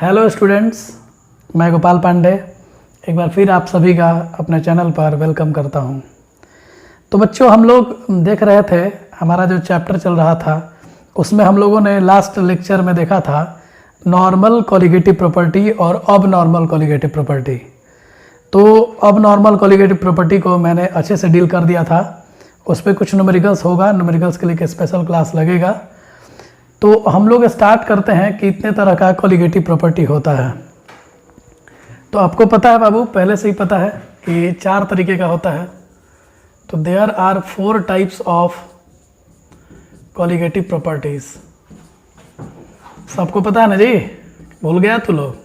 Hello students, मैं गोपाल पांडे एक बार फिर आप सभी का अपने चैनल पर वेलकम करता हूं। तो बच्चों, हम लोग देख रहे थे हमारा जो चैप्टर चल रहा था उसमें हम लोगों ने लास्ट लेक्चर में देखा था नॉर्मल कॉलिगेटिव प्रॉपर्टी और अब नॉर्मल कॉलिगेटिव प्रॉपर्टी। तो अब नॉर्मल कॉलिगेटिव प्रॉपर्टी को मैंने अच्छे से डील कर दिया था। उस पर कुछ न्यूमेरिकल्स होगा, न्यूमेरिकल्स के लिए एक स्पेशल क्लास लगेगा। तो हम लोग स्टार्ट करते हैं कि इतने तरह का कॉलिगेटिव प्रॉपर्टी होता है। तो आपको पता है बाबू, पहले से ही पता है कि 4 तरीके का होता है। तो there are 4 types of colligative properties. सबको पता है ना जी? भूल गया तू लोग?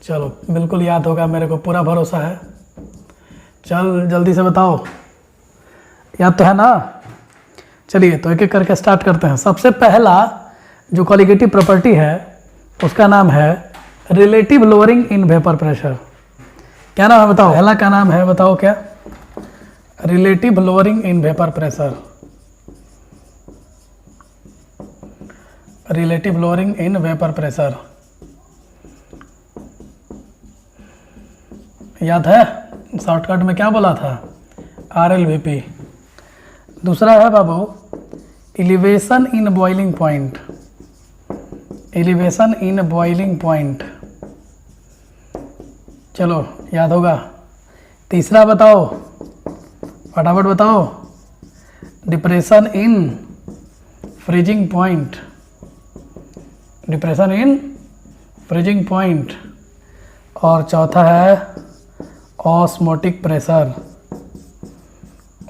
चलो, बिल्कुल याद होगा, मेरे को पूरा भरोसा है। चल जल्दी से बताओ, याद तो है ना? चलिए तो एक एक करके स्टार्ट करते हैं। सबसे पहला जो कॉलिगेटिव प्रॉपर्टी है उसका नाम है relative lowering in vapour pressure. क्या नाम है बताओ? पहला का नाम है, बताओ क्या? Relative lowering in vapour pressure. Relative lowering in vapour pressure याद है? शॉर्टकट में क्या बोला था? RLVP। दूसरा है बाबू elevation in boiling point. Elevation in boiling point, चलो याद होगा। तीसरा बताओ, फटाफट बताओ। Depression in freezing point. Depression in freezing point. और चौथा है ऑस्मोटिक प्रेशर।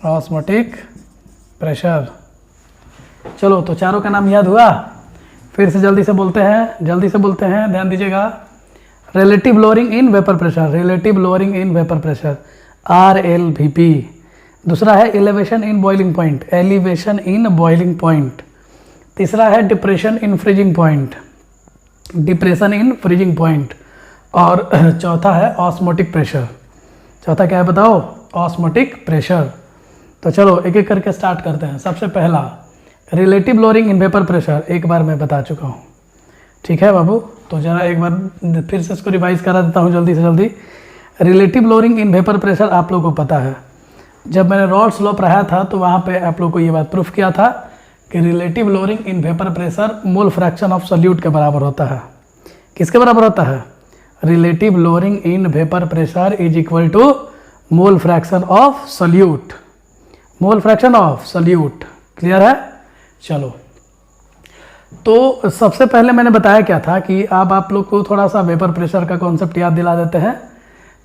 Osmotic pressure. चलो, तो चारों का नाम याद हुआ? फिर से जल्दी से बोलते हैं, ध्यान दीजिएगा। Relative lowering in vapour pressure, relative lowering in vapour pressure RLVP। दूसरा है elevation in boiling point, elevation in boiling point. तीसरा है depression in freezing point, depression in freezing point. और चौथा है ऑस्मोटिक प्रेशर। चौथा क्या है बताओ? Osmotic pressure. तो चलो एक एक करके स्टार्ट करते हैं। सबसे पहला relative lowering in vapour pressure, एक बार मैं बता चुका हूँ, ठीक है बाबू? तो जरा एक बार फिर से इसको रिवाइज करा देता हूँ जल्दी से जल्दी। Relative lowering in vapour pressure आप लोगों को पता है, जब मैंने रॉल्स लॉ पढ़ाया था तो वहाँ पे आप लोगों को ये बात प्रूफ किया था कि relative lowering in vapour pressure mole fraction of solute के बराबर होता है। किसके बराबर होता है? Relative lowering in vapour pressure is equal to mole fraction of solute. Mole fraction of solute, clear है? चलो, तो सबसे पहले मैंने बताया क्या था कि अब आप लोग को थोड़ा सा वेपर प्रेशर का कॉन्सेप्ट याद दिला देते हैं।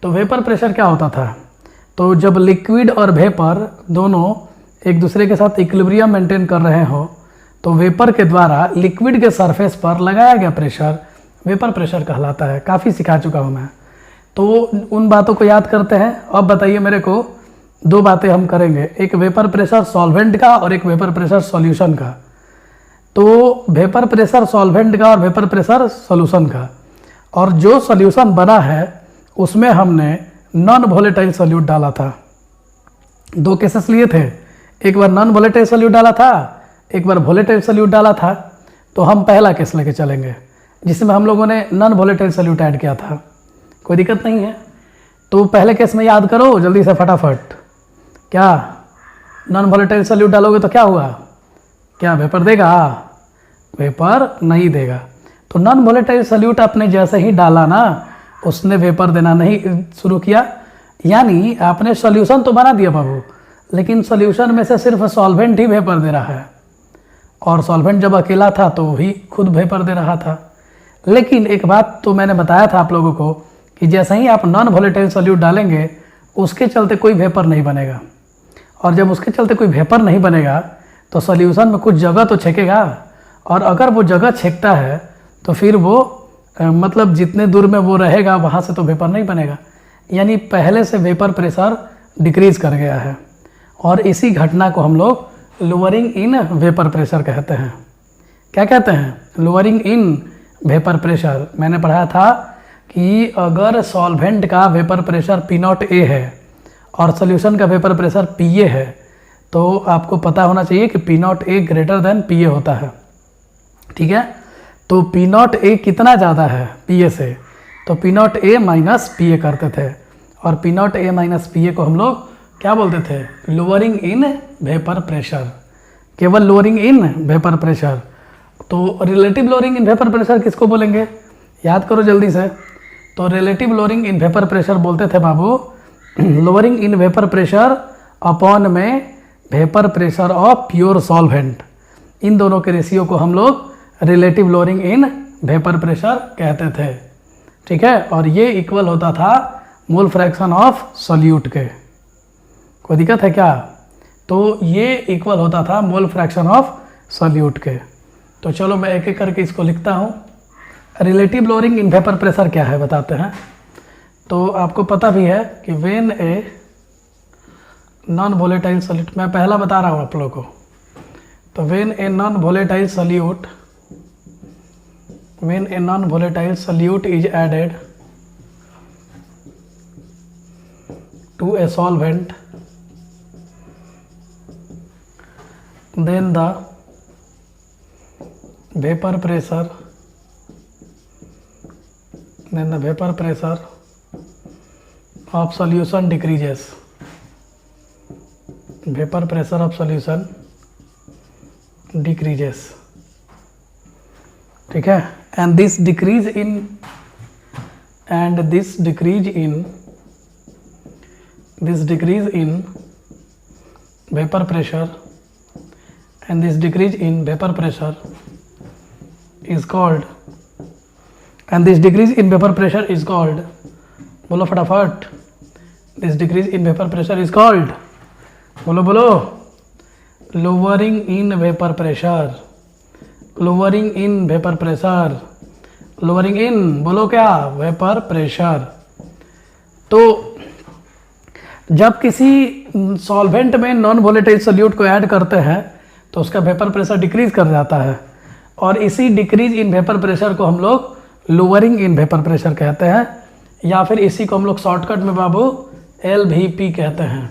तो वेपर प्रेशर क्या होता था? तो जब लिक्विड और वेपर दोनों एक दूसरे के साथ इक्विलिब्रियम मेंटेन कर रहे हो तो वेपर के द्वारा लिक्विड के सरफेस पर लगाया गया प्रेशर वेपर प्रेशर कहलाता है। काफ़ी सिखा चुका हूँ मैं, तो उन बातों को याद करते हैं। अब बताइए मेरे को, 2 बातें हम करेंगे, एक वेपर प्रेशर सॉल्वेंट का और एक वेपर प्रेशर सॉल्यूशन का। तो वेपर प्रेशर सॉल्वेंट का और वेपर प्रेशर सॉल्यूशन का, और जो सॉल्यूशन बना है उसमें हमने नॉन वोलेटाइल सॉल्यूट डाला था। 2 केसेस लिए थे, एक बार नॉन वोलेटाइल सॉल्यूट डाला था, एक बार वोलेटाइल सॉल्यूट डाला था। तो हम पहला केस लेके चलेंगे जिसमें हम लोगों ने नॉन वोलेटाइल सॉल्यूट ऐड किया था। कोई दिक्कत नहीं है। तो पहले केस में याद करो जल्दी से फटाफट। क्या नॉन वोलेटाइल सॉल्यूट डालोगे तो क्या हुआ? क्या वेपर देगा? वेपर नहीं देगा। तो नॉन वोलेटाइल सॉल्यूट आपने जैसे ही डाला ना, उसने वेपर देना नहीं शुरू किया। यानी आपने सॉल्यूशन तो बना दिया बाबू, लेकिन सॉल्यूशन में से सिर्फ सॉल्वेंट ही वेपर दे रहा है, और सॉल्वेंट जब अकेला था तो ही खुद वेपर दे रहा था। लेकिन एक बात तो मैंने बताया था आप लोगों को कि जैसे ही आप नॉन वोलेटाइल सॉल्यूट डालेंगे उसके चलते कोई वेपर नहीं बनेगा, और जब उसके चलते कोई वेपर नहीं बनेगा तो सॉल्यूशन में कुछ जगह तो छेकेगा, और अगर वो जगह छेकता है तो फिर वो मतलब जितने दूर में वो रहेगा वहाँ से तो वेपर नहीं बनेगा। यानी पहले से वेपर प्रेशर डिक्रीज कर गया है, और इसी घटना को हम लोग लोअरिंग इन वेपर प्रेशर कहते हैं। क्या कहते हैं? Lowering in vapour pressure. मैंने पढ़ाया था कि अगर सॉल्वेंट का वेपर प्रेशर P0A है और सॉल्यूशन का वेपर प्रेशर PA है, तो आपको पता होना चाहिए कि P0A ग्रेटर देन PA होता है, ठीक है? तो पी नॉट ए कितना ज़्यादा है पी ए से, तो P not A minus P A करते थे, और P not A minus P A को हम लोग क्या बोलते थे, लोअरिंग इन वेपर प्रेशर, केवल लोअरिंग इन वेपर प्रेशर। तो relative lowering in vapour pressure किसको बोलेंगे, याद करो जल्दी से। तो relative lowering in vapour pressure बोलते थे बाबू lowering in vapour pressure upon में vapour pressure of pure solvent, इन दोनों के रेशियो को हम लोग relative lowering in vapour pressure कहते थे, ठीक है। और ये इक्वल होता था मोल फ्रैक्शन ऑफ सॉल्यूट के। कोई दिक्कत है क्या, तो ये इक्वल होता था मोल फ्रैक्शन ऑफ सॉल्यूट के। तो चलो मैं एक एक करके इसको लिखता हूँ। Relative lowering in vapour pressure क्या है बताते हैं। तो आपको पता भी है कि when a non volatile solute, मैं पहला बता रहा हूँ आप लोगों को। तो when a non volatile solute, when a non-volatile solute is added to a solvent, then the vapor pressure of solution decreases, vapor pressure of solution decreases, ठीक है। and this decrease in vapor pressure, and this decrease in vapor pressure is called, and this decrease in vapor pressure is called, बोलो फटाफट, this decrease in vapor pressure is called, बोलो बोलो, lowering in vapor pressure, lowering in vapour pressure, lowering in बोलो क्या, vapour pressure. तो जब किसी solvent में नॉन वोलेटाइल सोल्यूट को ऐड करते हैं तो उसका वेपर प्रेशर डिक्रीज कर जाता है, और इसी डिक्रीज इन वेपर प्रेशर को हम लोग लोअरिंग इन वेपर प्रेशर कहते हैं, या फिर इसी को हम लोग शॉर्टकट में बाबू LVP कहते हैं,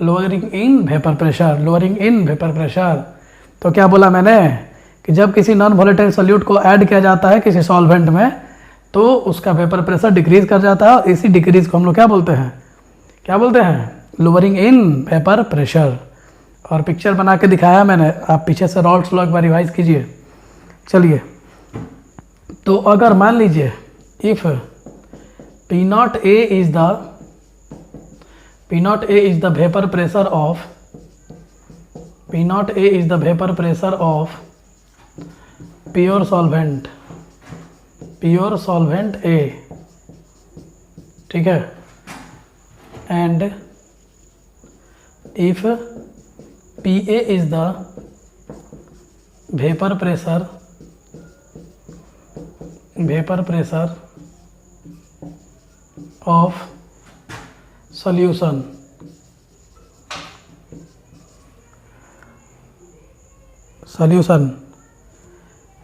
lowering in vapour pressure, lowering in vapour pressure. तो क्या बोला मैंने कि जब किसी नॉन वोलेटाइल सोल्यूट को ऐड किया जाता है किसी सॉल्वेंट में तो उसका वेपर प्रेशर डिक्रीज कर जाता है, और इसी डिक्रीज को हम लोग क्या बोलते हैं, लोअरिंग इन वेपर प्रेशर। और पिक्चर बना के दिखाया मैंने, आप पीछे से रॉल्स लॉ एक बार रिवाइज कीजिए। चलिए, तो अगर मान लीजिए if P not a is the vapour pressure of, P not a is the vapour pressure of pure solvent A, ठीक है, and if PA is the vapour pressure of solution,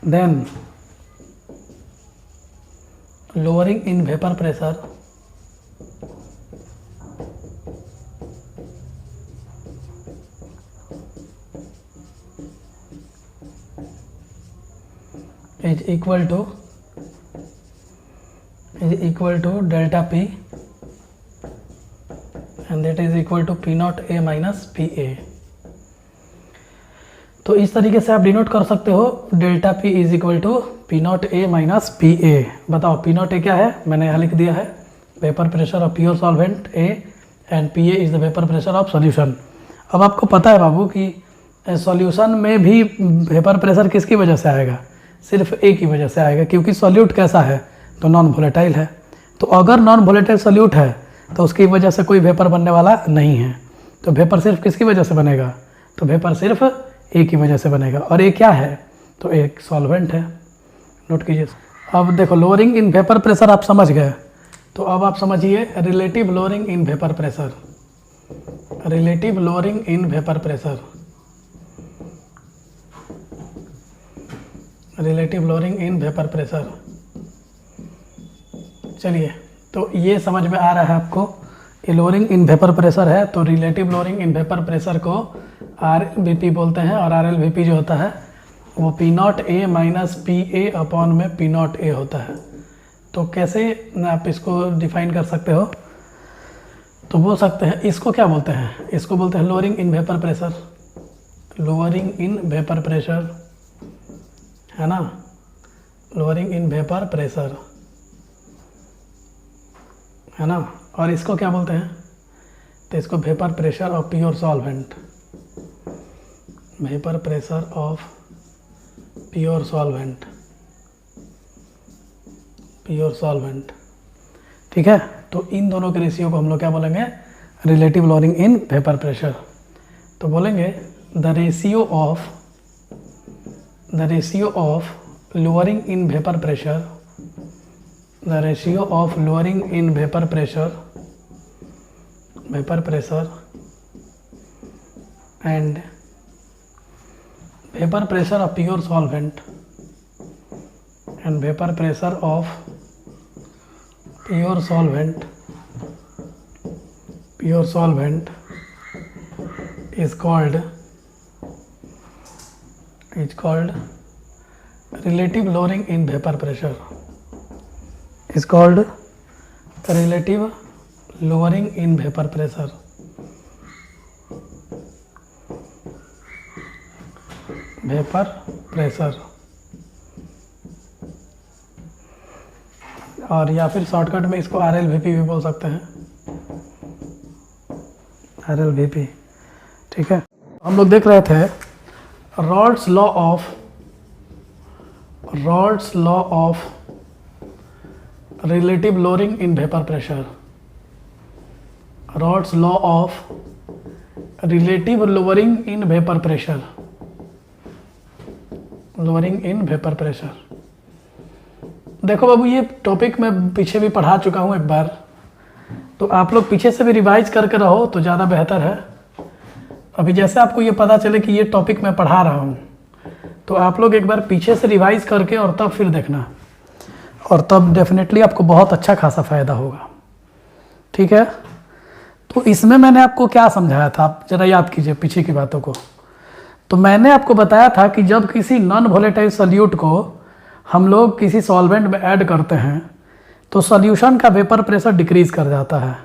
then lowering in vapor pressure is equal to delta P, and that is equal to P naught A minus PA। तो इस तरीके से आप denote कर सकते हो, delta P is equal to P naught A minus PA। बताओ P naught A क्या है, मैंने यहाँ लिख दिया है, vapour pressure of pure solvent A, and PA is the vapour pressure of solution. अब आपको पता है बाबू कि सॉल्यूशन में भी वेपर प्रेशर किसकी वजह से आएगा, सिर्फ A की वजह से आएगा, क्योंकि सॉल्यूट कैसा है, तो नॉन वोलेटाइल है। तो अगर नॉन वोलेटाइल सॉल्यूट है तो उसकी वजह से कोई वेपर बनने वाला नहीं है, तो वेपर सिर्फ किसकी वजह से बनेगा, तो वेपर सिर्फ A की वजह से बनेगा। और A क्या है, तो एक सॉल्वेंट है, नोट कीजिए। अब देखो लोअरिंग इन वेपर प्रेशर आप समझ गए, तो अब आप समझिए relative lowering in vapour pressure, relative lowering in vapour pressure, relative lowering in vapour pressure. चलिए, तो ये समझ में आ रहा है आपको, ये लोअरिंग इन वेपर प्रेशर है, तो relative lowering in vapour pressure को RVP बोलते हैं, और RLVP जो होता है वो P not A minus P A upon में पी नॉट ए होता है। तो कैसे आप इसको डिफाइन कर सकते हो? तो बोल सकते हैं, इसको क्या बोलते हैं? इसको बोलते हैं lowering in vapour pressure, lowering in vapour pressure, है ना, लोअरिंग इन वेपर प्रेशर, है ना। और इसको क्या बोलते हैं? तो इसको vapour pressure of pure solvent, vapour pressure of pure solvent, pure solvent, ठीक है। तो इन दोनों के रेशियो को हम लोग क्या बोलेंगे? Relative lowering in vapour pressure. तो बोलेंगे the ratio of lowering in vapour pressure, the ratio of lowering in vapour pressure and vapour pressure of pure solvent and vapor pressure of pure solvent is called relative lowering in vapor pressure, is called relative lowering in vapor pressure, vapor pressure। और या फिर shortcut में इसको RLVP भी बोल सकते हैं, RLVP, ठीक है। हम लोग देख रहे थे Rawls law of relative lowering in vapour pressure, Rawls law of relative lowering in vapour pressure, lowering in vapour pressure. देखो बाबू, ये टॉपिक मैं पीछे भी पढ़ा चुका हूँ एक बार, तो आप लोग पीछे से भी रिवाइज करके रहो तो ज़्यादा बेहतर है। अभी जैसे आपको ये पता चले कि ये टॉपिक मैं पढ़ा रहा हूँ, तो आप लोग एक बार पीछे से रिवाइज करके और तब फिर देखना, और तब डेफिनेटली आपको बहुत अच्छा खासा फ़ायदा होगा, ठीक है। तो इसमें मैंने आपको क्या समझाया था, आप ज़रा याद कीजिए पीछे की बातों को। तो मैंने आपको बताया था कि जब किसी नॉन वोलेटाइल सॉल्यूट को हम लोग किसी सॉल्वेंट में ऐड करते हैं तो सॉल्यूशन का वेपर प्रेशर डिक्रीज कर जाता है,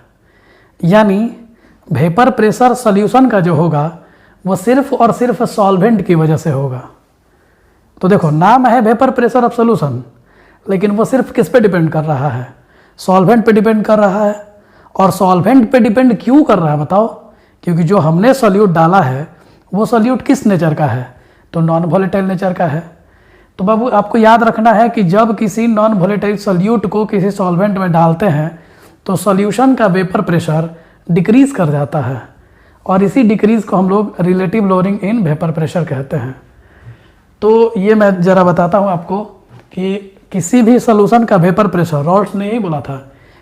यानी वेपर प्रेशर सॉल्यूशन का जो होगा वो सिर्फ और सिर्फ सॉल्वेंट की वजह से होगा। तो देखो, नाम है वेपर प्रेशर ऑफ सॉल्यूशन, लेकिन वो सिर्फ किस पे डिपेंड कर रहा है? सॉल्वेंट पे डिपेंड कर रहा है। और सॉल्वेंट पे डिपेंड क्यों कर रहा है बताओ? क्योंकि जो हमने सॉल्यूट डाला है वो सॉल्यूट किस नेचर का है? तो नॉन वोलेटाइल नेचर का है। तो बाबू आपको याद रखना है कि जब किसी नॉन वोलेटाइल सॉल्यूट को किसी सॉल्वेंट में डालते हैं तो सॉल्यूशन का वेपर प्रेशर डिक्रीज कर जाता है, और इसी डिक्रीज को हम लोग relative lowering in vapour pressure कहते हैं। तो ये मैं ज़रा बताता हूँ आपको कि किसी भी सॉल्यूशन का वेपर प्रेशर, रॉल्स ने ही बोला था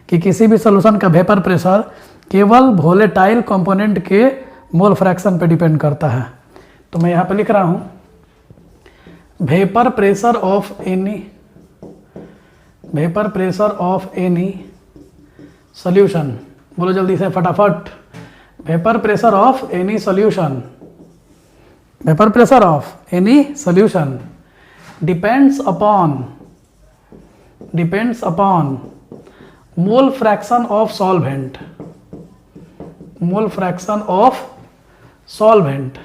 कि किसी भी सॉल्यूशन का वेपर प्रेशर केवल वोलेटाइल कंपोनेंट के मोल फ्रैक्शन पे डिपेंड करता है। तो मैं यहाँ पे लिख रहा हूँ vapour pressure of any solution, बोलो जल्दी से फटाफट, vapour pressure of any solution, vapour pressure of any solution depends upon mole fraction of solvent, mole fraction of solvent,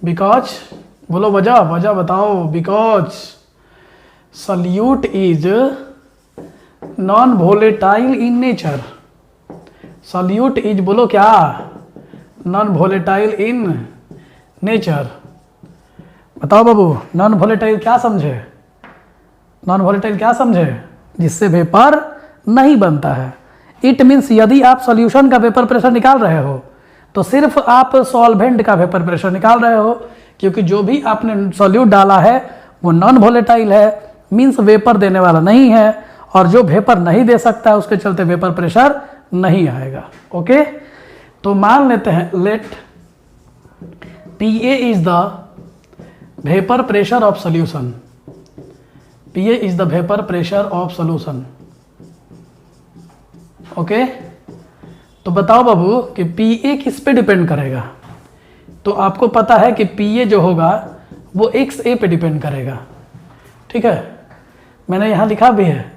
because, बोलो वजह बताओ, because solute is non volatile in nature, solute is, बोलो क्या, non volatile in nature. बताओ बाबू, non volatile क्या समझे? Non volatile क्या समझे? जिससे वेपर नहीं बनता है। इट मीन्स यदि आप सॉल्यूशन का वेपर प्रेशर निकाल रहे हो तो सिर्फ आप सॉल्वेंट का वेपर प्रेशर निकाल रहे हो, क्योंकि जो भी आपने सॉल्यूट डाला है वो नॉन वोलेटाइल है, मीन्स वेपर देने वाला नहीं है, और जो वेपर नहीं दे सकता है उसके चलते वेपर प्रेशर नहीं आएगा। ओके, तो मान लेते हैं let PA is the vapour pressure of solution, PA is the vapour pressure of solution. Okay, तो बताओ बाबू कि PA किस पे डिपेंड करेगा? तो आपको पता है कि पी ए जो होगा वो एक्स ए पे डिपेंड करेगा, ठीक है, मैंने यहाँ लिखा भी है।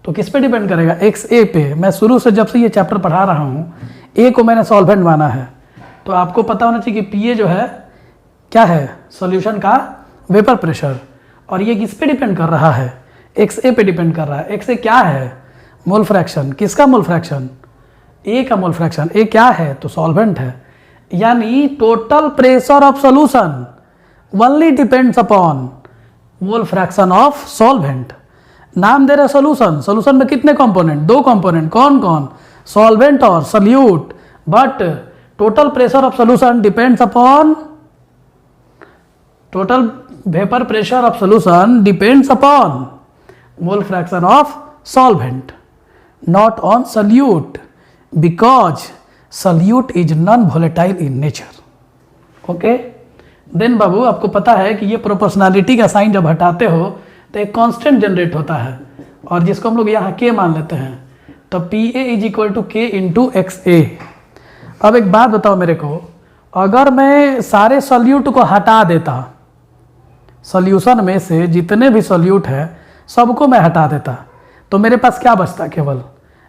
तो किस पे डिपेंड करेगा? एक्स ए पे। मैं शुरू से जब से ये चैप्टर पढ़ा रहा हूँ ए को मैंने सॉल्वेंट माना है, तो आपको पता होना चाहिए कि पी ए जो है क्या है? सॉल्यूशन का वेपर प्रेशर। और ये किस पे डिपेंड कर रहा है? एक्स ए पे डिपेंड कर रहा है। एक्स ए क्या है? Mole fraction. किसका मोल फ्रैक्शन? ए का मोल फ्रैक्शन। ए क्या है? तो सॉल्वेंट है। यानी total pressure of solution only depends upon mole fraction of solvent. नाम दे रहे सॉल्यूशन। सॉल्यूशन में कितने कंपोनेंट? 2 कंपोनेंट। कौन कौन? सॉल्वेंट और solute. But total pressure of solution depends upon total vapour pressure of solution depends upon mole fraction of solvent, not on solute, because solute is non-volatile in nature. Okay, then बाबू आपको पता है कि ये proportionality का sign जब हटाते हो तो एक कांस्टेंट जनरेट होता है, और जिसको हम लोग यहाँ के मान लेते हैं। तो P A is equal to K into X A. अब एक बात बताओ मेरे को, अगर मैं सारे सॉल्यूट को हटा देता, सॉल्यूशन में से जितने भी सॉल्यूट है सबको मैं हटा देता, तो मेरे पास क्या बचता? केवल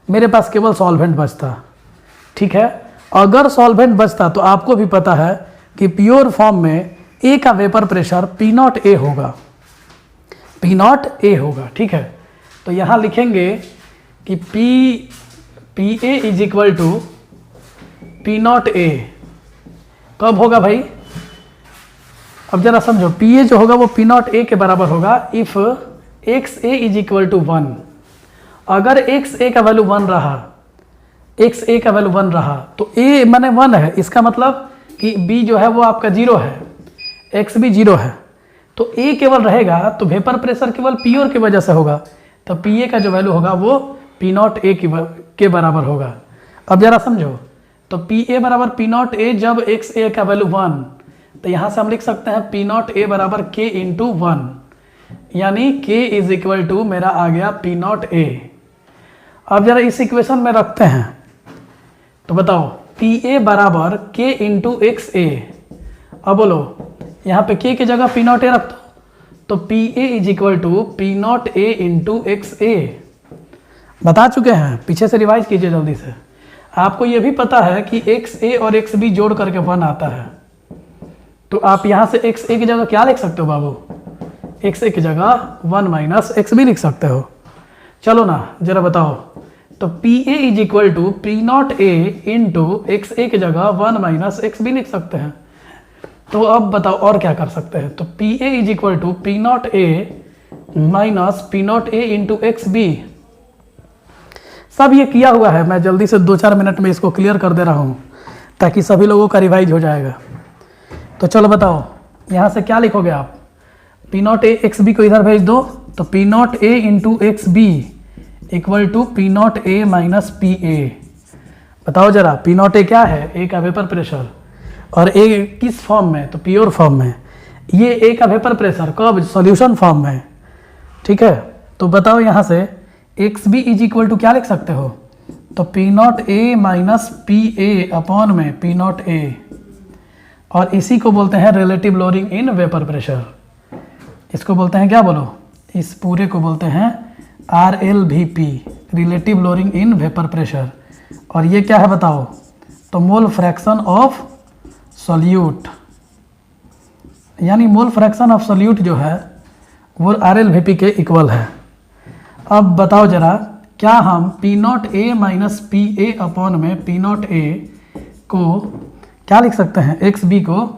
मेरे पास केवल सॉल्वेंट बचता, ठीक है। अगर सॉल्वेंट बचता तो आपको भी पता है कि प्योर फॉर्म में ए का vapour pressure P not a होगा, पी नॉट ए होगा, ठीक है। तो यहाँ लिखेंगे कि P A is equal to P not A. कब होगा भाई? अब जरा समझो, पी ए जो होगा वो पी नॉट ए के बराबर होगा if X A is equal to 1। अगर एक्स ए का वैल्यू 1 रहा, एक्स ए का वैल्यू 1 रहा तो ए माने 1 है, इसका मतलब कि बी जो है वो आपका 0 है, एक्स भी 0 है, तो ए केवल रहेगा, तो वेपर प्रेशर केवल पी और की वजह से होगा, तो पी ए का जो वैल्यू होगा वो पी नॉट ए के बराबर होगा। अब जरा समझो, तो पी ए बराबर पी नॉट ए जब एक्स ए का वैल्यू 1, तो यहाँ से हम लिख सकते हैं पी नॉट ए बराबर के इंटू 1, यानी के इज इक्वल टू मेरा आ गया पी नॉट ए। अब जरा इस इक्वेशन में रखते हैं, तो बताओ पी ए बराबर के इंटू एक्स ए। अब बोलो यहाँ पे के की जगह पी नॉट ए रख दो, तो P A is equal to P not A into X A. बता चुके हैं, पीछे से रिवाइज कीजिए जल्दी से। आपको ये भी पता है कि एक्स ए और एक्स बी जोड़ करके 1 आता है, तो आप यहाँ से एक्स ए की जगह क्या लिख सकते हो बाबू? एक्स ए की जगह 1 माइनस एक्स बी लिख सकते हो। चलो ना जरा बताओ, तो P A is equal to P not A into X A की जगह 1 माइनस एक्स बी लिख सकते हैं। तो अब बताओ और क्या कर सकते हैं? तो P A is equal to P not A minus P not A into X B. सब ये किया हुआ है, मैं जल्दी से 2-4 मिनट में इसको क्लियर कर दे रहा हूँ ताकि सभी लोगों का रिवाइज हो जाएगा। तो चलो बताओ, यहाँ से क्या लिखोगे आप? P not A X B को इधर भेज दो, तो P not A into X B equal to P not A minus P A. बताओ जरा, पी नॉट ए क्या है? ए का वेपर प्रेशर, और ए किस फॉर्म में? तो प्योर फॉर्म में। ये ए का वेपर प्रेशर कब? सॉल्यूशन फॉर्म में, ठीक है। तो बताओ यहाँ से X B is equal to क्या लिख सकते हो? तो P not A minus P A upon में पी नॉट ए, और इसी को बोलते हैं relative lowering in vapour pressure. इसको बोलते हैं क्या? बोलो, इस पूरे को बोलते हैं RLVP, relative lowering in vapour pressure. और ये क्या है बताओ? तो मोल फ्रैक्शन ऑफ सॉल्यूट, यानी मोल फ्रैक्शन ऑफ सॉल्यूट जो है वो RLVP के इक्वल है। अब बताओ जरा, क्या हम P not A minus P A upon में पी नॉट ए को क्या लिख सकते हैं? एक्स बी को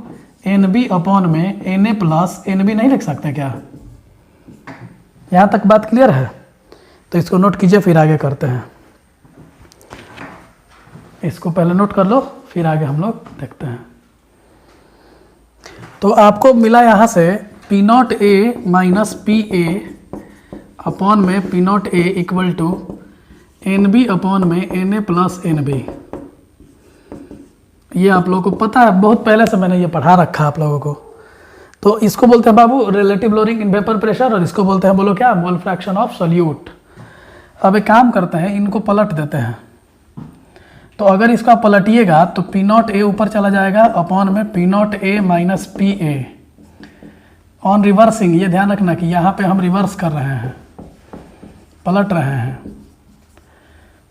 एन बी अपॉन में N A plus N B नहीं लिख सकते क्या? यहाँ तक बात क्लियर है? तो इसको नोट कीजिए, फिर आगे करते हैं। इसको पहले नोट कर लो, फिर आगे हम लोग देखते हैं। तो आपको मिला यहाँ से P not A minus P A upon में P not A equal to N B upon में N A plus N B. ये आप लोगों को पता है, बहुत पहले से मैंने ये पढ़ा रखा है आप लोगों को। तो इसको बोलते हैं बाबू relative lowering in vapour pressure, और इसको बोलते हैं बोलो क्या? Mole fraction of solute. अब एक काम करते हैं, इनको पलट देते हैं। तो अगर इसका पलटिएगा तो पी नॉट ए ऊपर चला जाएगा अपॉन में P not A minus P A on reversing. ये ध्यान रखना कि यहाँ पे हम रिवर्स कर रहे हैं, पलट रहे हैं।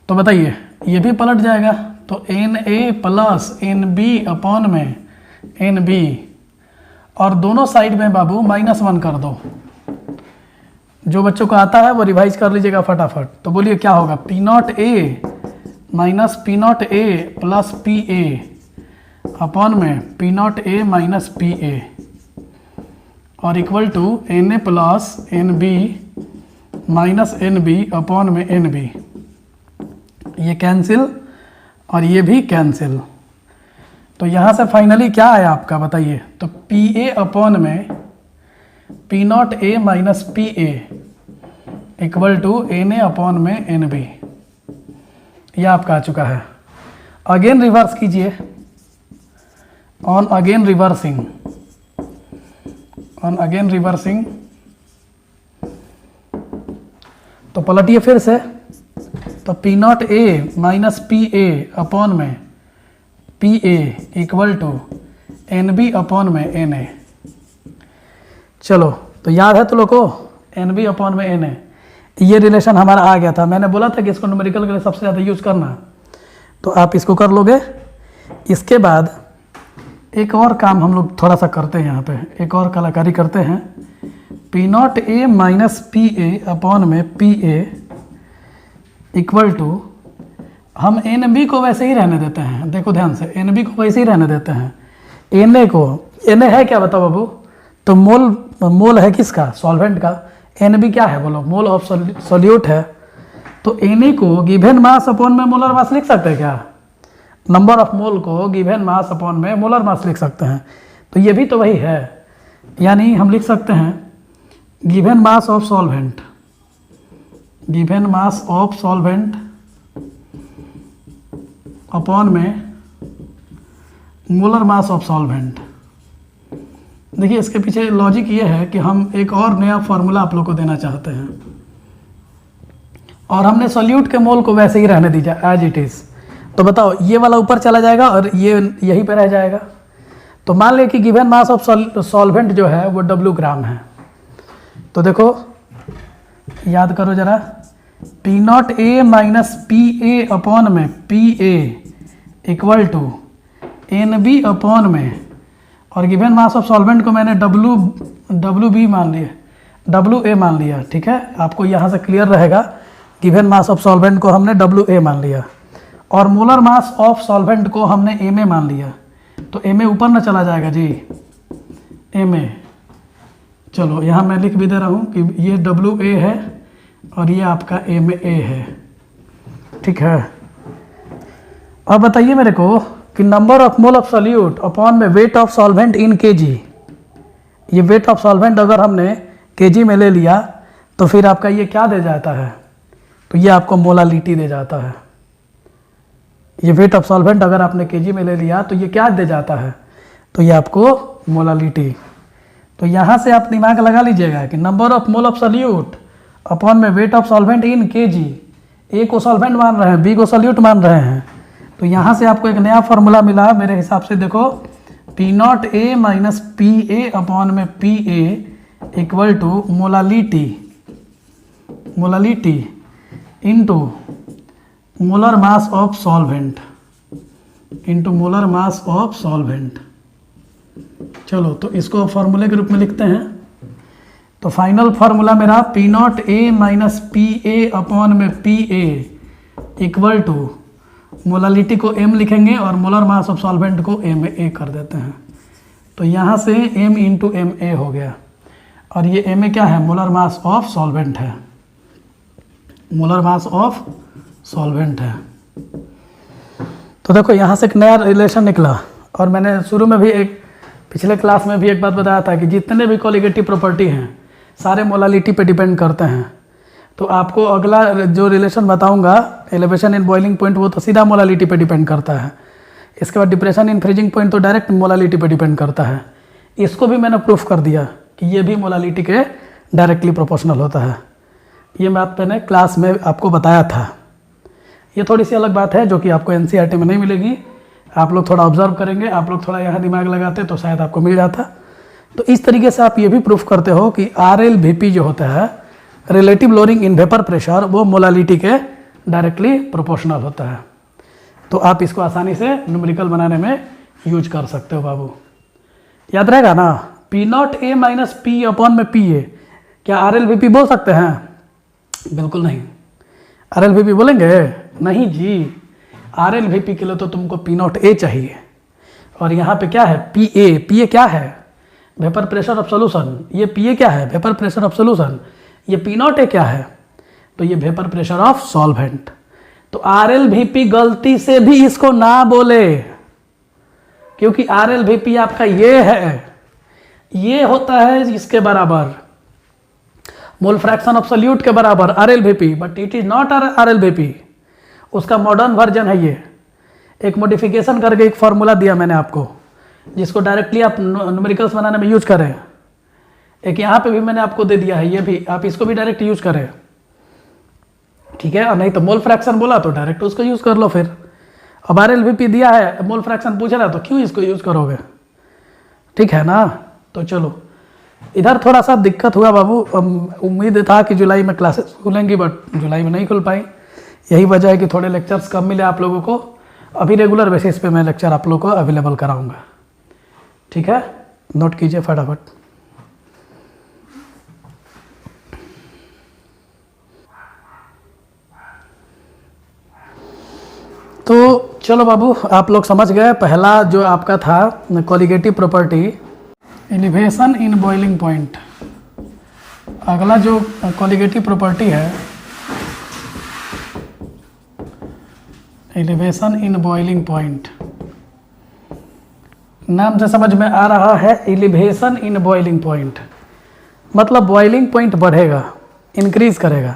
तो बताइए ये भी पलट जाएगा, तो N A plus N B upon में एन बी, और दोनों साइड में बाबू -1 कर दो। जो बच्चों को आता है वो रिवाइज कर लीजिएगा फटाफट। तो बोलिए क्या होगा, P not A minus P not A plus P A upon में P not A minus P A और equal to N A plus N B minus N B upon में एन बी। ये कैंसिल और ये भी cancel. तो यहाँ से फाइनली क्या आया आपका बताइए, तो पी ए अपॉन में P not A minus P A equal to N A upon में एन बी। यह आपका आ चुका है। अगेन रिवर्स कीजिए, on again reversing, on again reversing. तो पलटिए फिर से, तो P not A minus P A upon में P A equal to N B upon में एन ए। चलो तो याद है तो लोग को एन बी अपॉन में एन ए, ये रिलेशन हमारा आ गया था। मैंने बोला था कि इसको न्यूमेरिकल के लिए सबसे ज़्यादा यूज करना, तो आप इसको कर लोगे। इसके बाद एक और काम हम लोग थोड़ा सा करते हैं, यहाँ पे एक और कलाकारी करते हैं। P not A minus P A upon में पी ए इक्वल टू, हम एन बी को वैसे ही रहने देते हैं। देखो ध्यान से, एन बी को वैसे ही रहने देते हैं। एन ए को, एन ए है क्या बताओ बाबू, तो मोल है किसका, सॉल्वेंट का। एन बी क्या है बोलो, मोल ऑफ सोल्यूट है। तो एन ए को गिवन मास अपॉन में मोलर मास लिख सकते हैं क्या, नंबर ऑफ मोल को गिवन मास अपॉन में मोलर मास लिख सकते हैं। तो ये भी तो वही है, यानी हम लिख सकते हैं given mass of solvent, given mass of solvent upon में मोलर मास ऑफ सॉल्वेंट। देखिए इसके पीछे लॉजिक ये है कि हम एक और नया फार्मूला आप लोग को देना चाहते हैं, और हमने सॉल्यूट के मोल को वैसे ही रहने दीजिए एज इट इज़। तो बताओ ये वाला ऊपर चला जाएगा और ये यहीं पे रह जाएगा। तो मान ले कि गिवन मास ऑफ सॉल्वेंट जो है वो W ग्राम है। तो देखो याद करो जरा, P not A minus P A upon में P A equal to N B upon में, और गिवन मास ऑफ सॉल्वेंट को मैंने डब्ल्यू बी मान लिया, डब्ल्यू ए मान लिया। ठीक है, आपको यहाँ से क्लियर रहेगा। गिवन मास ऑफ सॉल्वेंट को हमने डब्ल्यू ए मान लिया और मोलर मास ऑफ सॉल्वेंट को हमने एम ए मान लिया। तो एम ए ऊपर ना चला जाएगा जी, एम ए। चलो यहाँ मैं लिख भी दे रहा हूँ कि ये डब्ल्यू ए है और ये आपका एम ए है। ठीक है, अब बताइए मेरे को कि number of mole of solute upon में weight of solvent in KG. ये वेट ऑफ सॉल्वेंट अगर हमने केजी में ले लिया तो फिर आपका ये क्या दे जाता है, तो ये आपको मोलालिटी दे जाता है। ये वेट ऑफ सॉल्वेंट अगर आपने केजी में ले लिया तो ये क्या दे जाता है, तो ये आपको मोलालिटी। तो यहाँ से आप दिमाग लगा लीजिएगा कि number of mole of solute upon में weight of solvent in KG. A को सॉल्वेंट मान रहे हैं, बी को सोल्यूट मान रहे हैं। तो यहाँ से आपको एक नया फॉर्मूला मिला मेरे हिसाब से। देखो P not A minus P A upon में P A equal to molality, molality into molar mass of solvent, into molar mass of solvent. चलो तो इसको फॉर्मूले के रूप में लिखते हैं। तो फाइनल फार्मूला मेरा P not A minus P A upon में P A equal to, molality को m लिखेंगे और मोलर मास ऑफ सॉल्वेंट को ma कर देते हैं। तो यहाँ से m इंटू एम ए हो गया, और ये ma क्या है, मोलर मास ऑफ सॉल्वेंट है, मोलर मास ऑफ सॉल्वेंट है। तो देखो यहाँ से एक नया रिलेशन निकला। और मैंने शुरू में भी एक पिछले क्लास में भी एक बात बताया था कि जितने भी कोलिगेटिव प्रॉपर्टी हैं सारे मोलालिटी पे डिपेंड करते हैं। तो आपको अगला जो रिलेशन बताऊंगा एलिवेशन इन बॉइलिंग पॉइंट, वो तो सीधा मोलालिटी पे डिपेंड करता है। इसके बाद डिप्रेशन इन फ्रीजिंग पॉइंट तो डायरेक्ट मोलालिटी पे डिपेंड करता है। इसको भी मैंने प्रूफ कर दिया कि ये भी मोलालिटी के डायरेक्टली प्रोपोर्शनल होता है। ये बात मैंने क्लास में आपको बताया था। ये थोड़ी सी अलग बात है जो कि आपको एनसीईआरटी में नहीं मिलेगी। आप लोग थोड़ा ऑब्जर्व करेंगे, आप लोग थोड़ा यहाँ दिमाग लगाते तो शायद आपको मिल जाता। तो इस तरीके से आप ये भी प्रूफ करते हो कि RLVP जो होता है, relative lowering in vapour pressure, वो मोलालिटी के डायरेक्टली प्रोपोर्शनल होता है। तो आप इसको आसानी से न्यूमेरिकल बनाने में यूज कर सकते हो बाबू, याद रहेगा ना। P0A माइनस P अपॉन में PA, क्या RLVP बोल सकते हैं? बिल्कुल नहीं। RLVP बोलेंगे? नहीं जी, RLVP के लिए तो तुमको P0A चाहिए। और यहाँ पे क्या है? PA क्या है? Vapour pressure of solution. ये PA क्या है? Vapour pressure of solution. ये P0A क्या है? तो ये वेपर प्रेशर ऑफ सॉल्वेंट। तो RLVP गलती से भी इसको ना बोले, क्योंकि RLVP आपका ये है, ये होता है इसके बराबर, मोल फ्रैक्शन ऑफ सोल्यूट के बराबर RLVP, but it is not RLVP। उसका मॉडर्न वर्जन है ये, एक मॉडिफिकेशन करके एक फॉर्मूला दिया मैंने आपको, जिसको डायरेक्टली आप न्यूमेरिकल्स बनाने में यूज करें। एक यहाँ पे भी मैंने आपको दे दिया है, ये भी आप इसको भी डायरेक्ट यूज करें, ठीक है। और नहीं तो मोल फ्रैक्शन बोला तो डायरेक्ट उसको यूज कर लो फिर। अब RLVP दिया है, मोल फ्रैक्शन पूछ रहा है तो क्यों इसको यूज करोगे, ठीक है ना। तो चलो, इधर थोड़ा सा दिक्कत हुआ बाबू। उम्मीद था कि जुलाई में क्लासेस खुलेंगी, बट जुलाई में नहीं खुल पाई। यही वजह है कि थोड़े लेक्चर्स कम मिले आप लोगों को। अभी रेगुलर बेसिस पे मैं लेक्चर आप लोगों को अवेलेबल कराऊंगा, ठीक है। नोट कीजिए फटाफट। तो चलो बाबू, आप लोग समझ गए। पहला जो आपका था colligative property, elevation in boiling point. अगला जो कोलिगेटिव प्रॉपर्टी है, एलिवेशन इन बॉइलिंग पॉइंट। नाम से समझ में आ रहा है, एलिवेशन इन बॉइलिंग पॉइंट मतलब बॉइलिंग पॉइंट बढ़ेगा, इंक्रीज करेगा।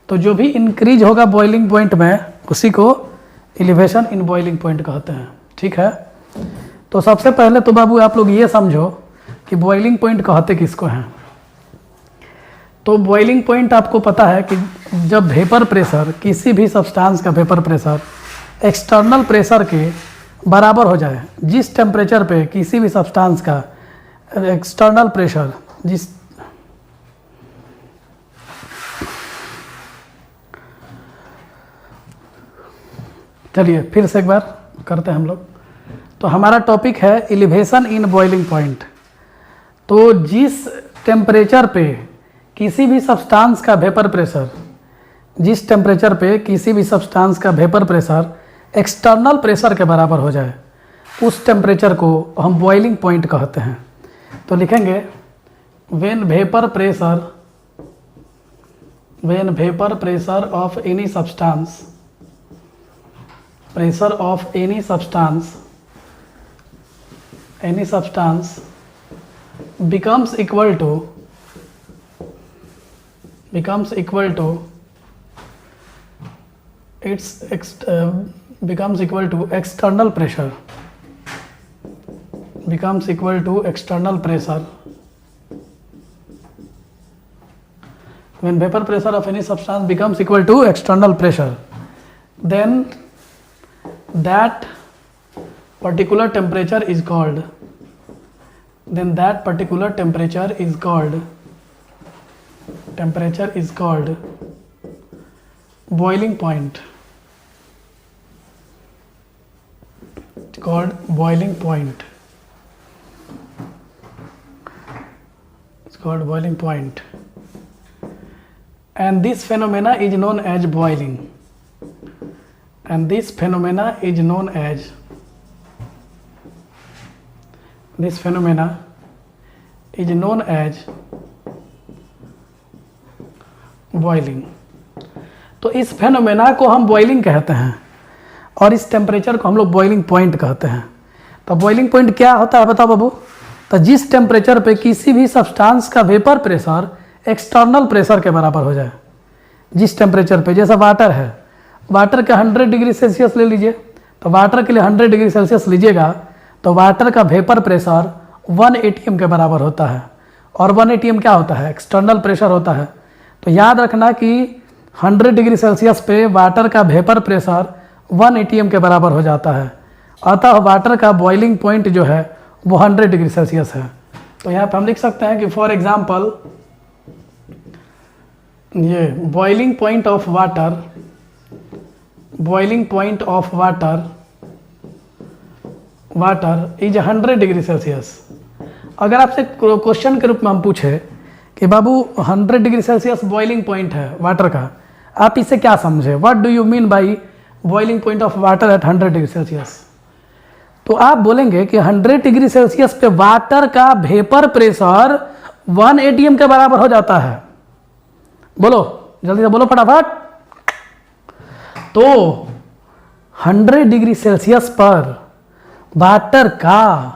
तो जो भी इंक्रीज होगा बॉइलिंग पॉइंट में, उसी को एलिवेशन इन बॉइलिंग पॉइंट कहते हैं, ठीक है। तो सबसे पहले तो बाबू आप लोग ये समझो कि बॉइलिंग पॉइंट कहते किसको हैं। तो बॉइलिंग पॉइंट आपको पता है कि जब वेपर प्रेशर, किसी भी सब्सटेंस का वेपर प्रेशर एक्सटर्नल प्रेशर के बराबर हो जाए, जिस टेम्परेचर पे किसी भी सब्सटेंस का एक्सटर्नल प्रेशर जिस चलिए फिर से एक बार करते हैं हम लोग। तो हमारा टॉपिक है एलिवेशन इन बॉइलिंग पॉइंट। तो जिस टेम्परेचर पे किसी भी सब्सटेंस का वेपर प्रेशर, जिस टेम्परेचर पे किसी भी सब्सटेंस का वेपर प्रेशर एक्सटर्नल प्रेशर के बराबर हो जाए, उस टेम्परेचर को हम बॉइलिंग पॉइंट कहते हैं। तो लिखेंगे when vapour pressure of any substance, pressure of any substance becomes equal to external pressure, when vapor pressure of any substance becomes equal to external pressure, then that particular temperature is called boiling point. It's called boiling point. And this phenomena is known as boiling. Boiling. तो इस phenomena को हम boiling कहते हैं और इस temperature को हम लोग बॉइलिंग पॉइंट कहते हैं। तो बॉइलिंग पॉइंट क्या होता है बताओ बाबू। तो जिस टेम्परेचर पे किसी भी सब्सटेंस का वेपर प्रेशर एक्सटर्नल प्रेशर के बराबर हो जाए, जिस टेम्परेचर पे, जैसा वाटर है, वाटर का 100 डिग्री सेल्सियस ले लीजिए, तो वाटर के लिए 100 डिग्री सेल्सियस लीजिएगा तो वाटर का वेपर प्रेशर 1 atm के बराबर होता है। और 1 atm क्या होता है? एक्सटर्नल प्रेशर होता है। तो याद रखना कि 100 डिग्री सेल्सियस पे वाटर का वेपर प्रेशर 1 atm के बराबर हो जाता है। अतः वाटर का बॉइलिंग पॉइंट जो है वो 100 डिग्री सेल्सियस है। तो यहाँ पे हम लिख सकते हैं कि फॉर एग्जांपल ये boiling point of water is 100 degree Celsius. अगर आपसे क्वेश्चन के रूप में हम पूछे कि बाबू 100 डिग्री सेल्सियस बॉइलिंग पॉइंट है वाटर का, आप इसे क्या समझे, what do you mean by boiling point of water at 100 degree Celsius? तो आप बोलेंगे कि 100 डिग्री सेल्सियस पे वाटर का वेपर प्रेशर 1 atm के बराबर हो जाता है। बोलो जल्दी से बोलो फटाफट। तो 100 डिग्री सेल्सियस पर वाटर का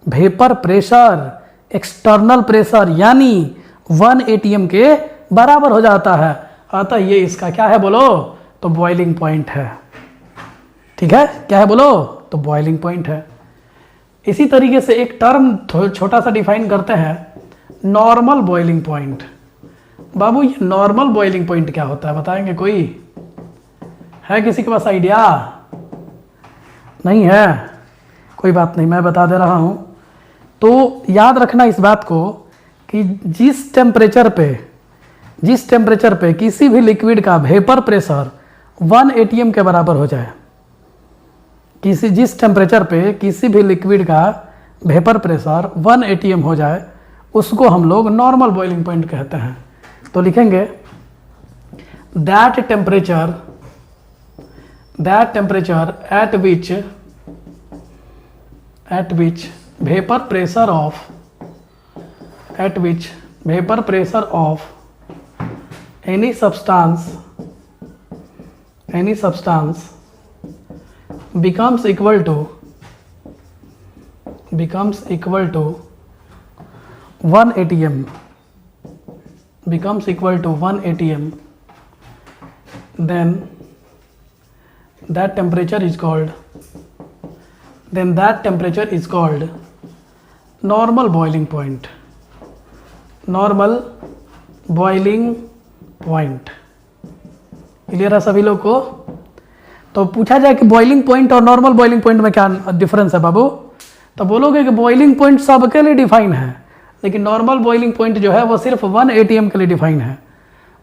वेपर प्रेशर एक्सटर्नल प्रेशर यानी 1 atm के बराबर हो जाता है। अतः ये इसका क्या है बोलो, तो बॉइलिंग पॉइंट है। ठीक है, क्या है बोलो, तो बॉइलिंग पॉइंट है। इसी तरीके से एक टर्म छोटा सा डिफाइन करते हैं, नॉर्मल बॉइलिंग पॉइंट। बाबू ये नॉर्मल बॉइलिंग पॉइंट क्या होता है, बताएंगे कोई? है किसी के पास आइडिया? नहीं है, कोई बात नहीं, मैं बता दे रहा हूं। तो याद रखना इस बात को कि जिस टेम्परेचर पे किसी भी लिक्विड का वेपर प्रेशर 1 atm के बराबर हो जाए, जिस टेम्परेचर पे किसी भी लिक्विड का वेपर प्रेशर 1 atm हो जाए, उसको हम लोग नॉर्मल बॉइलिंग पॉइंट कहते हैं। तो लिखेंगे that temperature at which vapor pressure of any substance becomes equal to 1 atm, then that temperature is called normal boiling point। Clear है सभी लोग को? तो पूछा जाए कि बॉइलिंग पॉइंट और नॉर्मल बॉइलिंग पॉइंट में क्या डिफरेंस है बाबू, तो बोलोगे कि बॉइलिंग पॉइंट सबके लिए डिफाइन है, लेकिन नॉर्मल बॉइलिंग पॉइंट जो है वो सिर्फ 1 atm के लिए डिफाइन है।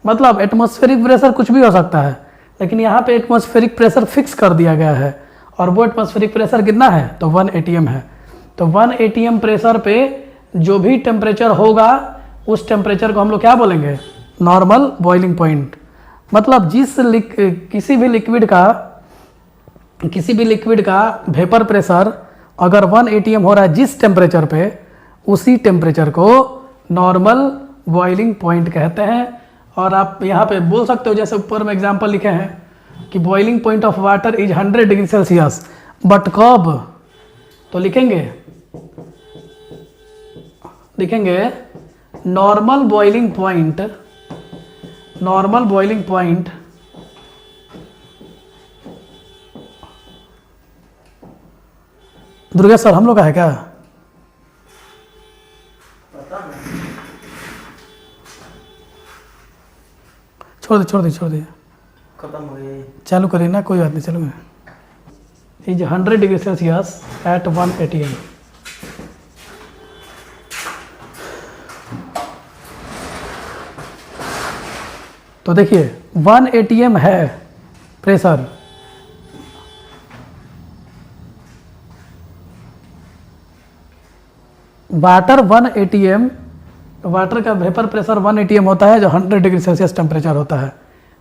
मतलब एटमॉस्फेरिक प्रेशर कुछ भी हो सकता है, लेकिन यहाँ पे एटमॉस्फेरिक प्रेशर फिक्स कर दिया गया है, और वो एटमॉस्फेरिक प्रेशर कितना है, तो 1 atm है। तो 1 atm प्रेशर पे जो भी टेम्परेचर होगा उस टेम्परेचर को हम लोग क्या बोलेंगे, नॉर्मल बॉइलिंग पॉइंट। मतलब किसी भी लिक्विड का वेपर प्रेशर अगर 1 atm हो रहा है जिस टेम्परेचर पे, उसी टेम्परेचर को नॉर्मल बॉइलिंग पॉइंट कहते हैं। और आप यहाँ पे बोल सकते हो, जैसे ऊपर में एग्जांपल लिखे हैं कि boiling point of water is 100 degree Celsius, but कब? तो लिखेंगे normal boiling point Durga sir हम लोग का है क्या? छोड़ दे खत्म हो गई। चालू करिए ना, कोई बात नहीं, चलो। Is 100 degree Celsius at 1 atm। तो देखिए 1 atm है प्रेशर, वाटर का वेपर प्रेशर 1 atm होता है, जो 100 डिग्री सेल्सियस टेम्परेचर होता है।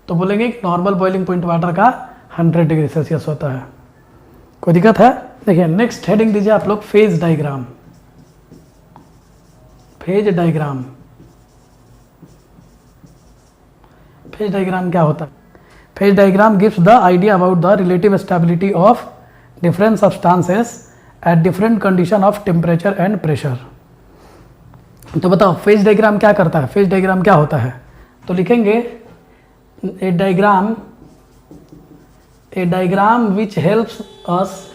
तो बोलेंगे कि नॉर्मल बॉइलिंग पॉइंट वाटर का 100 डिग्री सेल्सियस होता है। कोई दिक्कत है? देखिए नेक्स्ट हेडिंग दीजिए आप लोग, फेज डायग्राम। फेज डायग्राम क्या होता है? Phase diagram gives the idea about the relative stability of different substances at different condition of temperature and pressure. तो बताओ फेज डायग्राम क्या करता है, फेज डायग्राम क्या होता है? तो लिखेंगे a diagram which helps us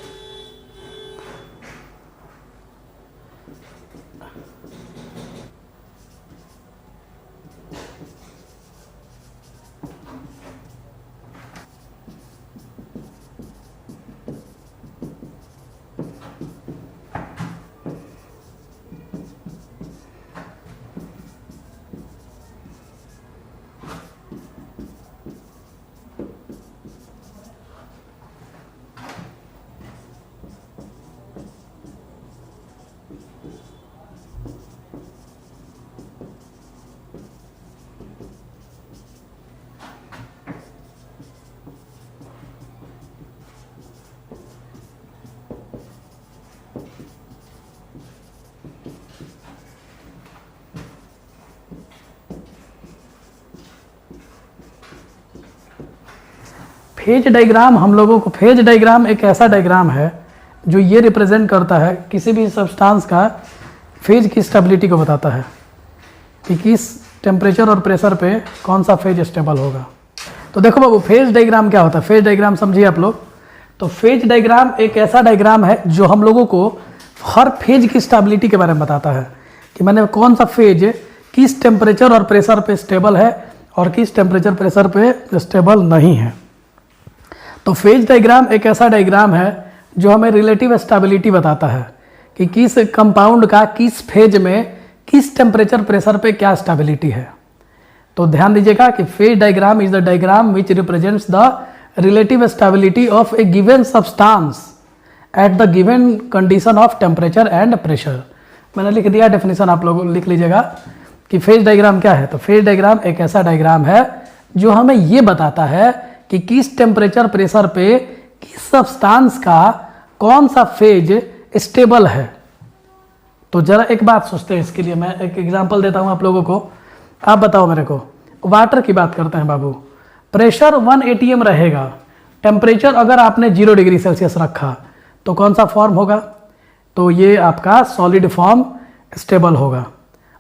phase diagram हम लोगों को, फेज डायग्राम एक ऐसा डायग्राम है जो ये रिप्रेजेंट करता है किसी भी सब्सटेंस का फेज की स्टेबिलिटी को बताता है कि किस टेम्परेचर और प्रेशर पे कौन सा फेज स्टेबल होगा। तो देखो बाबू, फेज डायग्राम क्या होता है? फेज डायग्राम समझिए आप लोग। तो फेज डायग्राम एक ऐसा डायग्राम है जो हम लोगों को हर फेज की स्टेबिलिटी के बारे में बताता है कि मैंने कौन सा फेज किस टेम्परेचर और प्रेशर पे स्टेबल है और किस टेम्परेचर प्रेशर पे स्टेबल नहीं है। तो फेज डायग्राम एक ऐसा डायग्राम है जो हमें रिलेटिव स्टेबिलिटी बताता है कि किस कंपाउंड का किस फेज में किस टेम्परेचर प्रेशर पे क्या स्टेबिलिटी है। तो ध्यान दीजिएगा कि phase diagram is the diagram which represents the relative stability of A given substance at the given condition of temperature and pressure. मैंने लिख दिया डेफिनेशन, आप लोग लिख लीजिएगा कि फेज डायग्राम क्या है। तो फेज डायग्राम एक ऐसा डायग्राम है जो हमें ये बताता है कि किस टेम्परेचर प्रेशर पे किस सब्सटेंस का कौन सा फेज स्टेबल है। तो जरा एक बात सोचते हैं, इसके लिए मैं एक एग्जांपल देता हूं आप लोगों को। आप बताओ मेरे को, वाटर की बात करते हैं बाबू। प्रेशर 1 atm रहेगा, टेम्परेचर अगर आपने 0 डिग्री सेल्सियस रखा तो कौन सा फॉर्म होगा? तो ये आपका सॉलिड फॉर्म स्टेबल होगा।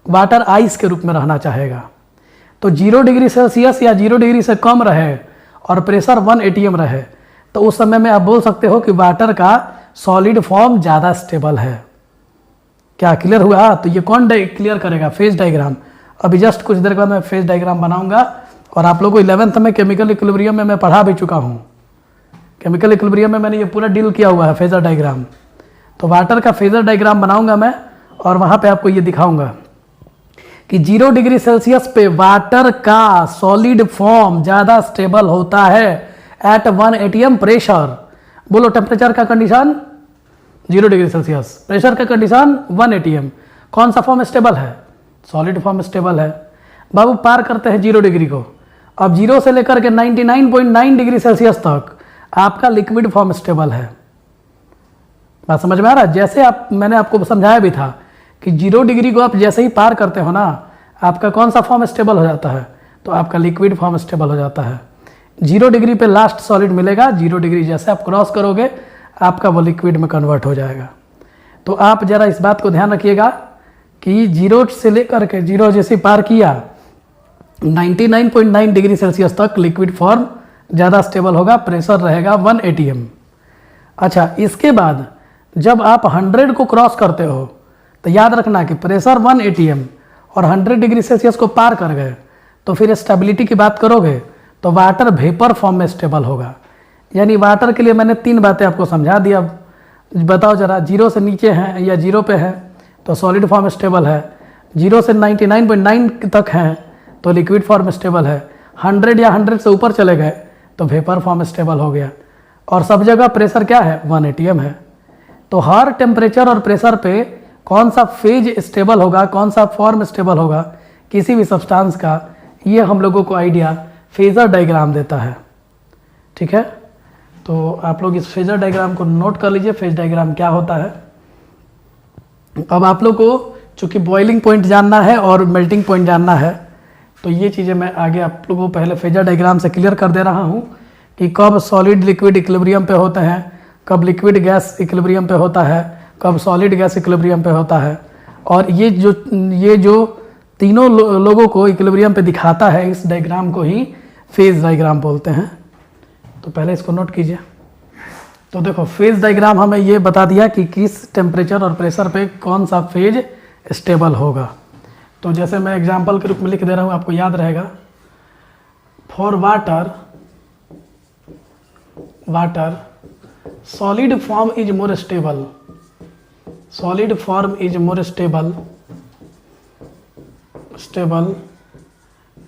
वाटर आइस के रूप में रहना चाहेगा तो 0 डिग्री सेल्सियस या 0 डिग्री से कम रहे और प्रेशर 1 atm रहे तो उस समय में आप बोल सकते हो कि वाटर का सॉलिड फॉर्म ज़्यादा स्टेबल है। क्या क्लियर हुआ? तो ये कौन क्लियर करेगा? Phase diagram. अभी जस्ट कुछ देर बाद मैं फेज डायग्राम बनाऊंगा और आप लोगों को 11th में केमिकल इक्विलिब्रियम में मैं पढ़ा भी चुका हूँ। केमिकल इक्विलिब्रियम में मैंने ये पूरा डील किया हुआ है फेजर डायग्राम। तो वाटर का फेजर डायग्राम बनाऊंगा मैं और वहाँ पे आपको ये दिखाऊंगा कि 0 डिग्री सेल्सियस पे वाटर का सॉलिड फॉर्म ज़्यादा स्टेबल होता है एट 1 atm प्रेशर। बोलो टेम्परेचर का कंडीशन 0 डिग्री सेल्सियस, प्रेशर का कंडीशन 1 atm। कौन सा फॉर्म स्टेबल है? सॉलिड फॉर्म स्टेबल है। बाबू पार करते हैं 0 डिग्री को, अब 0 से लेकर के 99.9 डिग्री सेल्सियस तक आपका लिक्विड फॉर्म स्टेबल है। बात समझ में आ रहा है? जैसे मैंने आपको समझाया भी था कि 0 डिग्री को आप जैसे ही पार करते हो ना, आपका कौन सा फॉर्म स्टेबल हो जाता है? तो आपका लिक्विड फॉर्म स्टेबल हो जाता है। 0 डिग्री पे लास्ट सॉलिड मिलेगा, 0 डिग्री जैसे आप क्रॉस करोगे आपका वो लिक्विड में कन्वर्ट हो जाएगा। तो आप जरा इस बात को ध्यान रखिएगा कि 0 से लेकर के 0 जैसे पार किया 99.9 डिग्री सेल्सियस तक लिक्विड फॉर्म ज़्यादा स्टेबल होगा, प्रेशर रहेगा 1 atm। अच्छा, इसके बाद जब आप 100 को क्रॉस करते हो तो याद रखना कि प्रेशर 1 atm और 100 डिग्री सेल्सियस को पार कर गए तो फिर स्टेबिलिटी की बात करोगे तो वाटर वेपर फॉर्म में स्टेबल होगा। यानी वाटर के लिए मैंने 3 बातें आपको समझा दिया। बताओ जरा, 0 से नीचे हैं या 0 पे है तो सॉलिड फॉर्म स्टेबल है, 0 से 99.9 तक हैं तो लिक्विड फॉर्म स्टेबल है, 100 या 100 से ऊपर चले गए तो वेपर फॉर्म स्टेबल हो गया। और सब जगह प्रेशर क्या है? 1 atm है। तो हर टेम्परेचर और प्रेशर पे कौन सा फेज स्टेबल होगा, कौन सा फॉर्म स्टेबल होगा किसी भी सब्सटेंस का, ये हम लोगों को आइडिया फेजर डायग्राम देता है। ठीक है, तो आप लोग इस फेजर डायग्राम को नोट कर लीजिए, फेज डायग्राम क्या होता है। अब आप लोग को चूँकि बॉइलिंग पॉइंट जानना है और मेल्टिंग पॉइंट जानना है तो ये चीज़ें मैं आगे आप लोगों को पहले फेजर डायग्राम से क्लियर कर दे रहा हूँ कि कब सॉलिड लिक्विड इक्विलिब्रियम पे होते हैं, कब लिक्विड गैस इक्विलिब्रियम पे होता है, कब सॉलिड गैस इक्विलिब्रियम पे होता है। और ये जो तीनों लोगों को इक्विलिब्रियम पे दिखाता है, इस डायग्राम को ही फेज डायग्राम बोलते हैं। तो पहले इसको नोट कीजिए। तो देखो, फेज डायग्राम हमें ये बता दिया कि किस टेम्परेचर और प्रेशर पे कौन सा फेज स्टेबल होगा। तो जैसे मैं एग्जांपल के रूप में लिख दे रहा हूँ, आपको याद रहेगा। For water solid form is more stable, solid form is more stable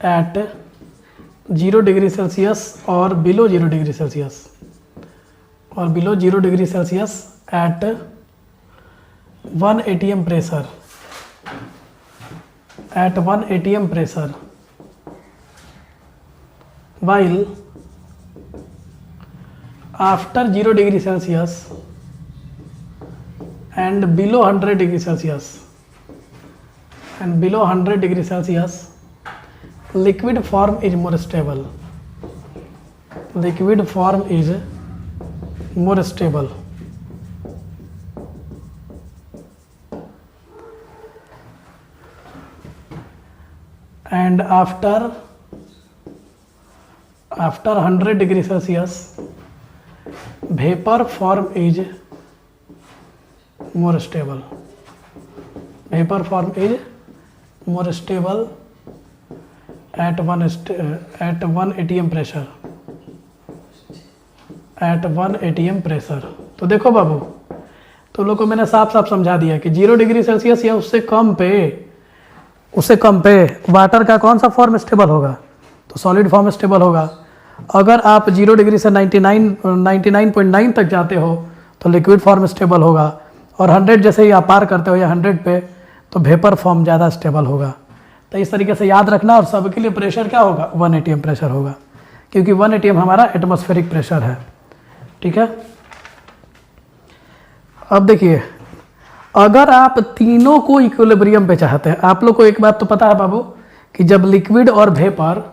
at 0 degree Celsius और बिलो 0 डिग्री सेल्सियस, और below 0 degree Celsius at 1 atm pressure, at 1 atm pressure, while after 0 degree Celsius and below 100 degree Celsius liquid form is more stable, liquid form is more stable. And after 100 degree Celsius, vapor form is more stable. Vapor form is more stable at 1 atm pressure. At 1 atm pressure. तो देखो बाबू, तो लोगों को मैंने साफ साफ समझा दिया कि 0 डिग्री सेल्सियस या उससे कम पे वाटर का कौन सा फॉर्म स्टेबल होगा, तो सॉलिड फॉर्म स्टेबल होगा। अगर आप 0 डिग्री से 99.9 तक जाते हो तो लिक्विड फॉर्म स्टेबल होगा, और 100 जैसे ही आप पार करते हो या 100 पे तो वेपर फॉर्म ज़्यादा स्टेबल होगा। तो इस तरीके से याद रखना, और सबके लिए प्रेशर क्या होगा, 1 atm प्रेशर होगा, क्योंकि 1 atm हमारा एटमॉस्फेरिक प्रेशर है। ठीक है, अब देखिए, अगर आप तीनों को इक्विलिब्रियम पे चाहते हैं, आप लोग को एक बात तो पता है बाबू कि जब लिक्विड और वेपर,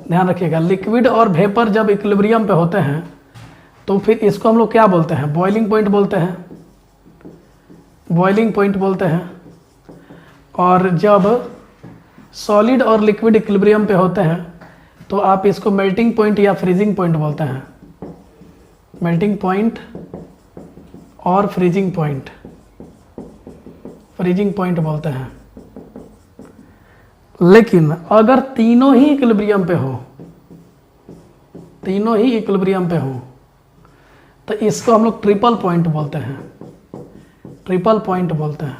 ध्यान रखिएगा, लिक्विड और वेपर जब इक्विलिब्रियम पे होते हैं तो फिर इसको हम लोग क्या बोलते हैं, बॉइलिंग पॉइंट बोलते हैं। बॉइलिंग पॉइंट बोलते हैं। और जब सॉलिड और लिक्विड इक्विलिब्रियम पे होते हैं तो आप इसको मेल्टिंग पॉइंट या फ्रीजिंग पॉइंट बोलते हैं। मेल्टिंग पॉइंट और फ्रीजिंग पॉइंट, फ्रीजिंग पॉइंट बोलते हैं। लेकिन अगर तीनों ही इक्विलिब्रियम पे हो, तीनों ही इक्विलिब्रियम पे हो, तो इसको हम लोग ट्रिपल पॉइंट बोलते हैं। ट्रिपल पॉइंट बोलते हैं।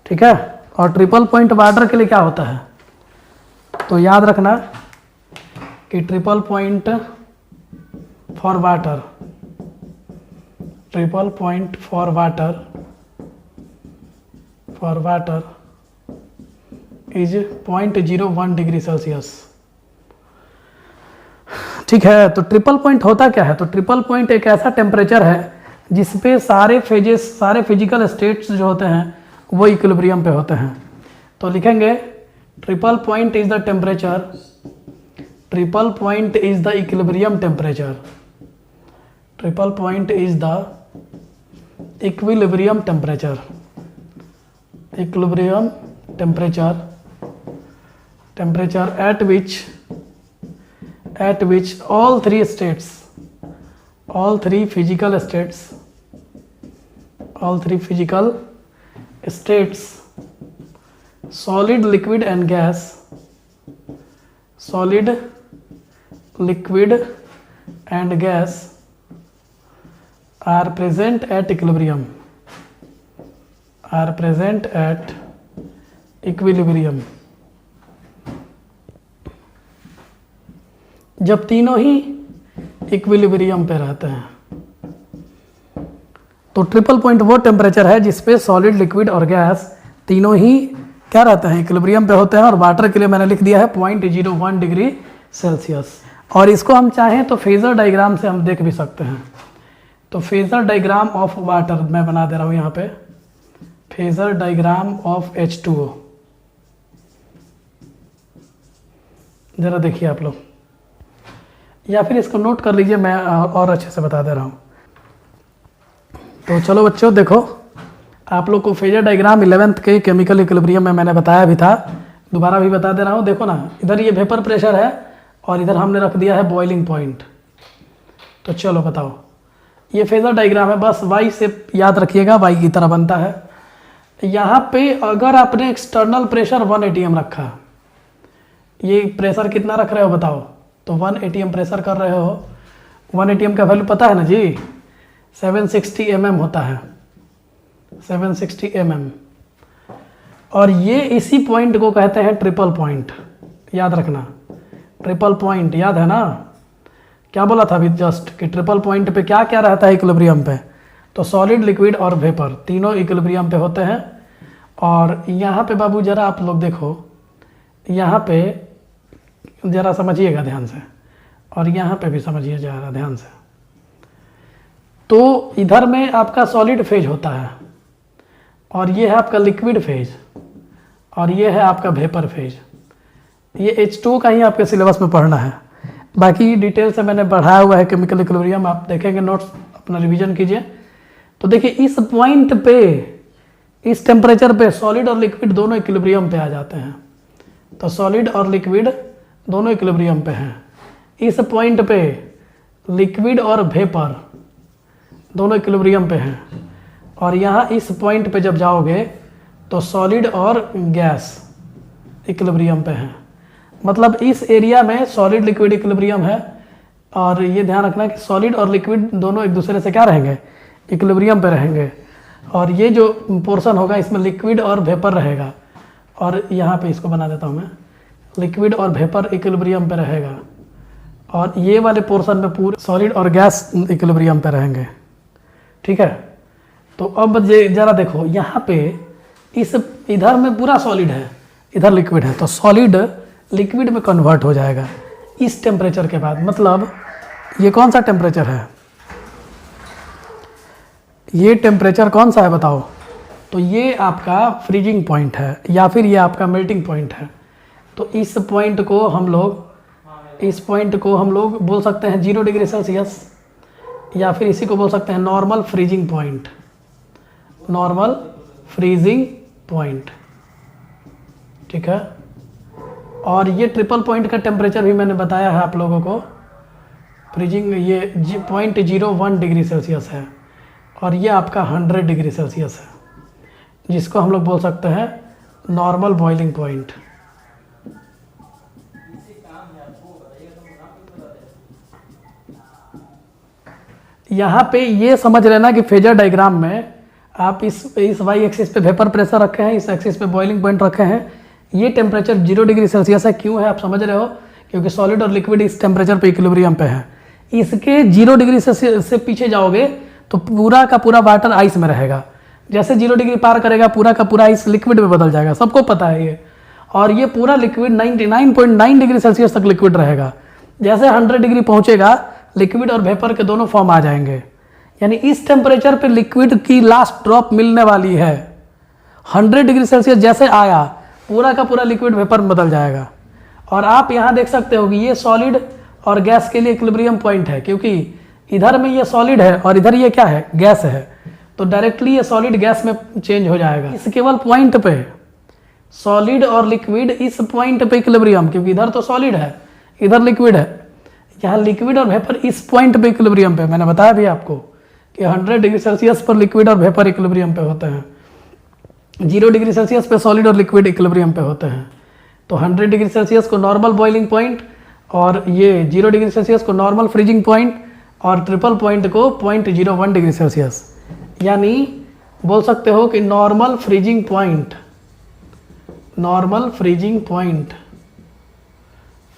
ठीक है, और ट्रिपल पॉइंट वाटर के लिए क्या होता है, तो याद रखना कि triple point for water, triple point for water is 0.01 degree Celsius. ठीक है, तो ट्रिपल पॉइंट होता क्या है, तो ट्रिपल पॉइंट एक ऐसा टेम्परेचर है जिसपे सारे फेजेस, सारे फिजिकल स्टेट्स जो होते हैं वो इक्विलिब्रियम पे होते हैं। तो लिखेंगे triple point is the temperature, triple point is the equilibrium temperature, triple point is the equilibrium temperature, equilibrium temperature, temperature at which all three physical states, solid, liquid and gas, solid, liquid and gas are present at equilibrium, are present at equilibrium। जब तीनों ही equilibrium पे रहते हैं तो triple point वो temperature है जिसपे solid, liquid और गैस तीनों ही क्या रहते हैं, इक्विलिब्रियम पे होते हैं। और वाटर के लिए मैंने लिख दिया है 0.01 डिग्री सेल्सियस। और इसको हम चाहें तो फेजर डायग्राम से हम देख भी सकते हैं। तो फेजर डायग्राम ऑफ वाटर मैं बना दे रहा हूँ यहाँ पे, फेजर डायग्राम ऑफ H2O। जरा देखिए आप लोग, या फिर इसको नोट कर लीजिए, मैं और अच्छे से बता दे रहा हूँ। तो चलो बच्चों देखो, आप लोग को फेजर डायग्राम 11th के केमिकल इक्विलिब्रियम में मैंने बताया भी था, दोबारा भी बता दे रहा हूँ। देखो ना, इधर ये वेपर प्रेशर है और इधर हमने रख दिया है बॉइलिंग पॉइंट। तो चलो बताओ, ये फेजर डायग्राम है, बस वाई से याद रखिएगा, वाई की तरह बनता है। यहाँ पे अगर आपने एक्सटर्नल प्रेशर 1 atm रखा, ये प्रेशर कितना रख रहे हो बताओ, तो 1 atm प्रेशर कर रहे हो। 1 atm का वैल्यू पता है ना जी, 760 mm होता है, 760 mm। और ये इसी पॉइंट को कहते हैं ट्रिपल पॉइंट, याद रखना। ट्रिपल पॉइंट याद है ना, क्या बोला था अभी जस्ट कि ट्रिपल पॉइंट पे क्या क्या रहता है इक्विलिब्रियम पे, तो सॉलिड, लिक्विड और वेपर तीनों इक्विलिब्रियम पे होते हैं। और यहाँ पे बाबू जरा आप लोग देखो, यहाँ पे जरा समझिएगा ध्यान से, और यहाँ पे भी समझिए जरा ध्यान से। तो इधर में आपका सॉलिड फेज होता है, और ये है आपका लिक्विड फेज, और ये है आपका वेपर फेज। ये H2O का ही आपके सिलेबस में पढ़ना है। बाकी डिटेल से मैंने बढ़ाया हुआ है केमिकल इक्विलिब्रियम, आप देखेंगे नोट्स, अपना रिवीजन कीजिए। तो देखिए इस पॉइंट पे, इस टेम्परेचर पे सॉलिड और लिक्विड दोनों इक्विलिब्रियम पे आ जाते हैं। तो सॉलिड और लिक्विड दोनों इक्विलिब्रियम पे हैं। इस पॉइंट पे लिक्विड और वेपर दोनों इक्विलिब्रियम पे हैं। और यहाँ इस पॉइंट पे जब जाओगे तो सॉलिड और गैस इक्विलिब्रियम पे हैं। मतलब इस एरिया में सॉलिड लिक्विड इक्विलिब्रियम है। और ये ध्यान रखना कि सॉलिड और लिक्विड दोनों एक दूसरे से क्या रहेंगे, इक्विलिब्रियम पे रहेंगे। और ये जो पोर्शन होगा इसमें लिक्विड और वेपर रहेगा। और यहाँ पे इसको बना देता हूँ मैं, लिक्विड और वेपर इक्विलिब्रियम पे रहेगा। और ये वाले पोर्शन में पूरे सॉलिड और गैस इक्विलिब्रियम पे रहेंगे। ठीक है, तो अब जरा देखो यहाँ पे इस इधर में पूरा सॉलिड है, इधर लिक्विड है, तो सॉलिड लिक्विड में कन्वर्ट हो जाएगा इस टेम्परेचर के बाद। मतलब ये कौन सा टेम्परेचर है, ये टेम्परेचर कौन सा है बताओ? तो ये आपका फ्रीजिंग पॉइंट है या फिर ये आपका मेल्टिंग पॉइंट है। तो इस पॉइंट को हम लोग बोल सकते हैं 0 डिग्री सेल्सियस, या फिर इसी को बोल सकते हैं normal freezing point, normal freezing point. ठीक है, और ये ट्रिपल पॉइंट का टेम्परेचर भी मैंने बताया है आप लोगों को। फ्रीजिंग ये 0.01 डिग्री सेल्सियस है और ये आपका 100 डिग्री सेल्सियस है, जिसको हम लोग बोल सकते हैं नॉर्मल बॉइलिंग पॉइंट। यहाँ पे ये समझ लेना कि फेजर डायग्राम में आप इस वाई एक्सिस पे वेपर प्रेशर रखे हैं, इस एक्सिस पे बॉइलिंग पॉइंट रखे हैं। ये टेम्परेचर 0 डिग्री सेल्सियस है। क्यों है आप समझ रहे हो? क्योंकि सॉलिड और लिक्विड इस टेम्परेचर पे इक्विलिब्रियम पे है। इसके 0 डिग्री से पीछे जाओगे तो पूरा का पूरा वाटर आइस में रहेगा। जैसे 0 डिग्री पार करेगा पूरा का पूरा आइस लिक्विड में बदल जाएगा, सबको पता है ये। और ये पूरा लिक्विड 99.9 डिग्री सेल्सियस तक लिक्विड रहेगा। जैसे 100 डिग्री पहुंचेगा लिक्विड और वेपर के दोनों फॉर्म आ जाएंगे। यानी इस टेम्परेचर पे लिक्विड की लास्ट ड्रॉप मिलने वाली है। 100 डिग्री सेल्सियस जैसे आया पूरा का पूरा लिक्विड वेपर में बदल जाएगा। और आप यहाँ देख सकते हो कि ये सॉलिड और गैस के लिए इक्विलिब्रियम पॉइंट है, क्योंकि इधर में ये सॉलिड है और इधर ये क्या है, गैस है। तो डायरेक्टली ये सॉलिड गैस में चेंज हो जाएगा। इस केवल पॉइंट पे सॉलिड और लिक्विड इस पॉइंट पे इक्विलिब्रियम, क्योंकि इधर तो सॉलिड है इधर लिक्विड है, यहाँ लिक्विड और वेपर इस पॉइंट पे इक्विलिब्रियम पे। मैंने बताया भी आपको कि 100 डिग्री सेल्सियस पर लिक्विड और वेपर इक्विलिब्रियम पे होते हैं, 0 डिग्री सेल्सियस पे सॉलिड और लिक्विड इक्विलिब्रियम पे होते हैं। तो 100 डिग्री सेल्सियस को नॉर्मल बॉइलिंग पॉइंट, और ये 0 डिग्री सेल्सियस को नॉर्मल फ्रीजिंग पॉइंट, और ट्रिपल पॉइंट को 0.01 डिग्री सेल्सियस। यानी बोल सकते हो कि normal freezing point, normal freezing point,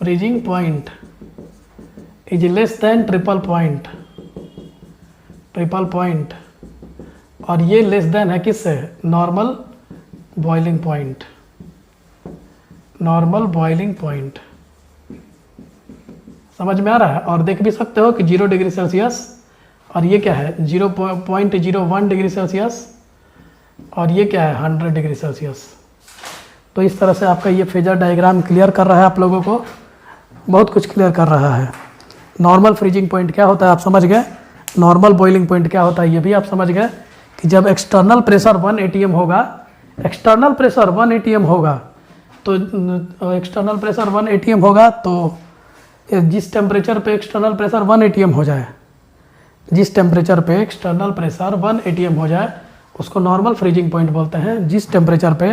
freezing point is less than triple point, triple point. और ये लेस देन है किससे, normal boiling point, normal boiling point. समझ में आ रहा है? और देख भी सकते हो कि 0 डिग्री सेल्सियस, और ये क्या है 0.01 डिग्री सेल्सियस, और ये क्या है 100 डिग्री सेल्सियस। तो इस तरह से आपका ये फेजर डायग्राम क्लियर कर रहा है आप लोगों को, बहुत कुछ क्लियर कर रहा है। नॉर्मल फ्रीजिंग पॉइंट क्या होता है आप समझ गए, नॉर्मल बॉइलिंग पॉइंट क्या होता है ये भी आप समझ गए कि जब एक्सटर्नल प्रेशर 1 atm होगा, एक्सटर्नल प्रेशर 1 atm होगा, तो एक्सटर्नल प्रेशर 1 atm होगा, तो जिस टेम्परेचर पे एक्सटर्नल प्रेशर 1 atm हो जाए, जिस टेम्परेचर पे एक्सटर्नल प्रेशर 1 atm हो जाए उसको नॉर्मल फ्रीजिंग पॉइंट बोलते हैं। जिस टेम्परेचर पे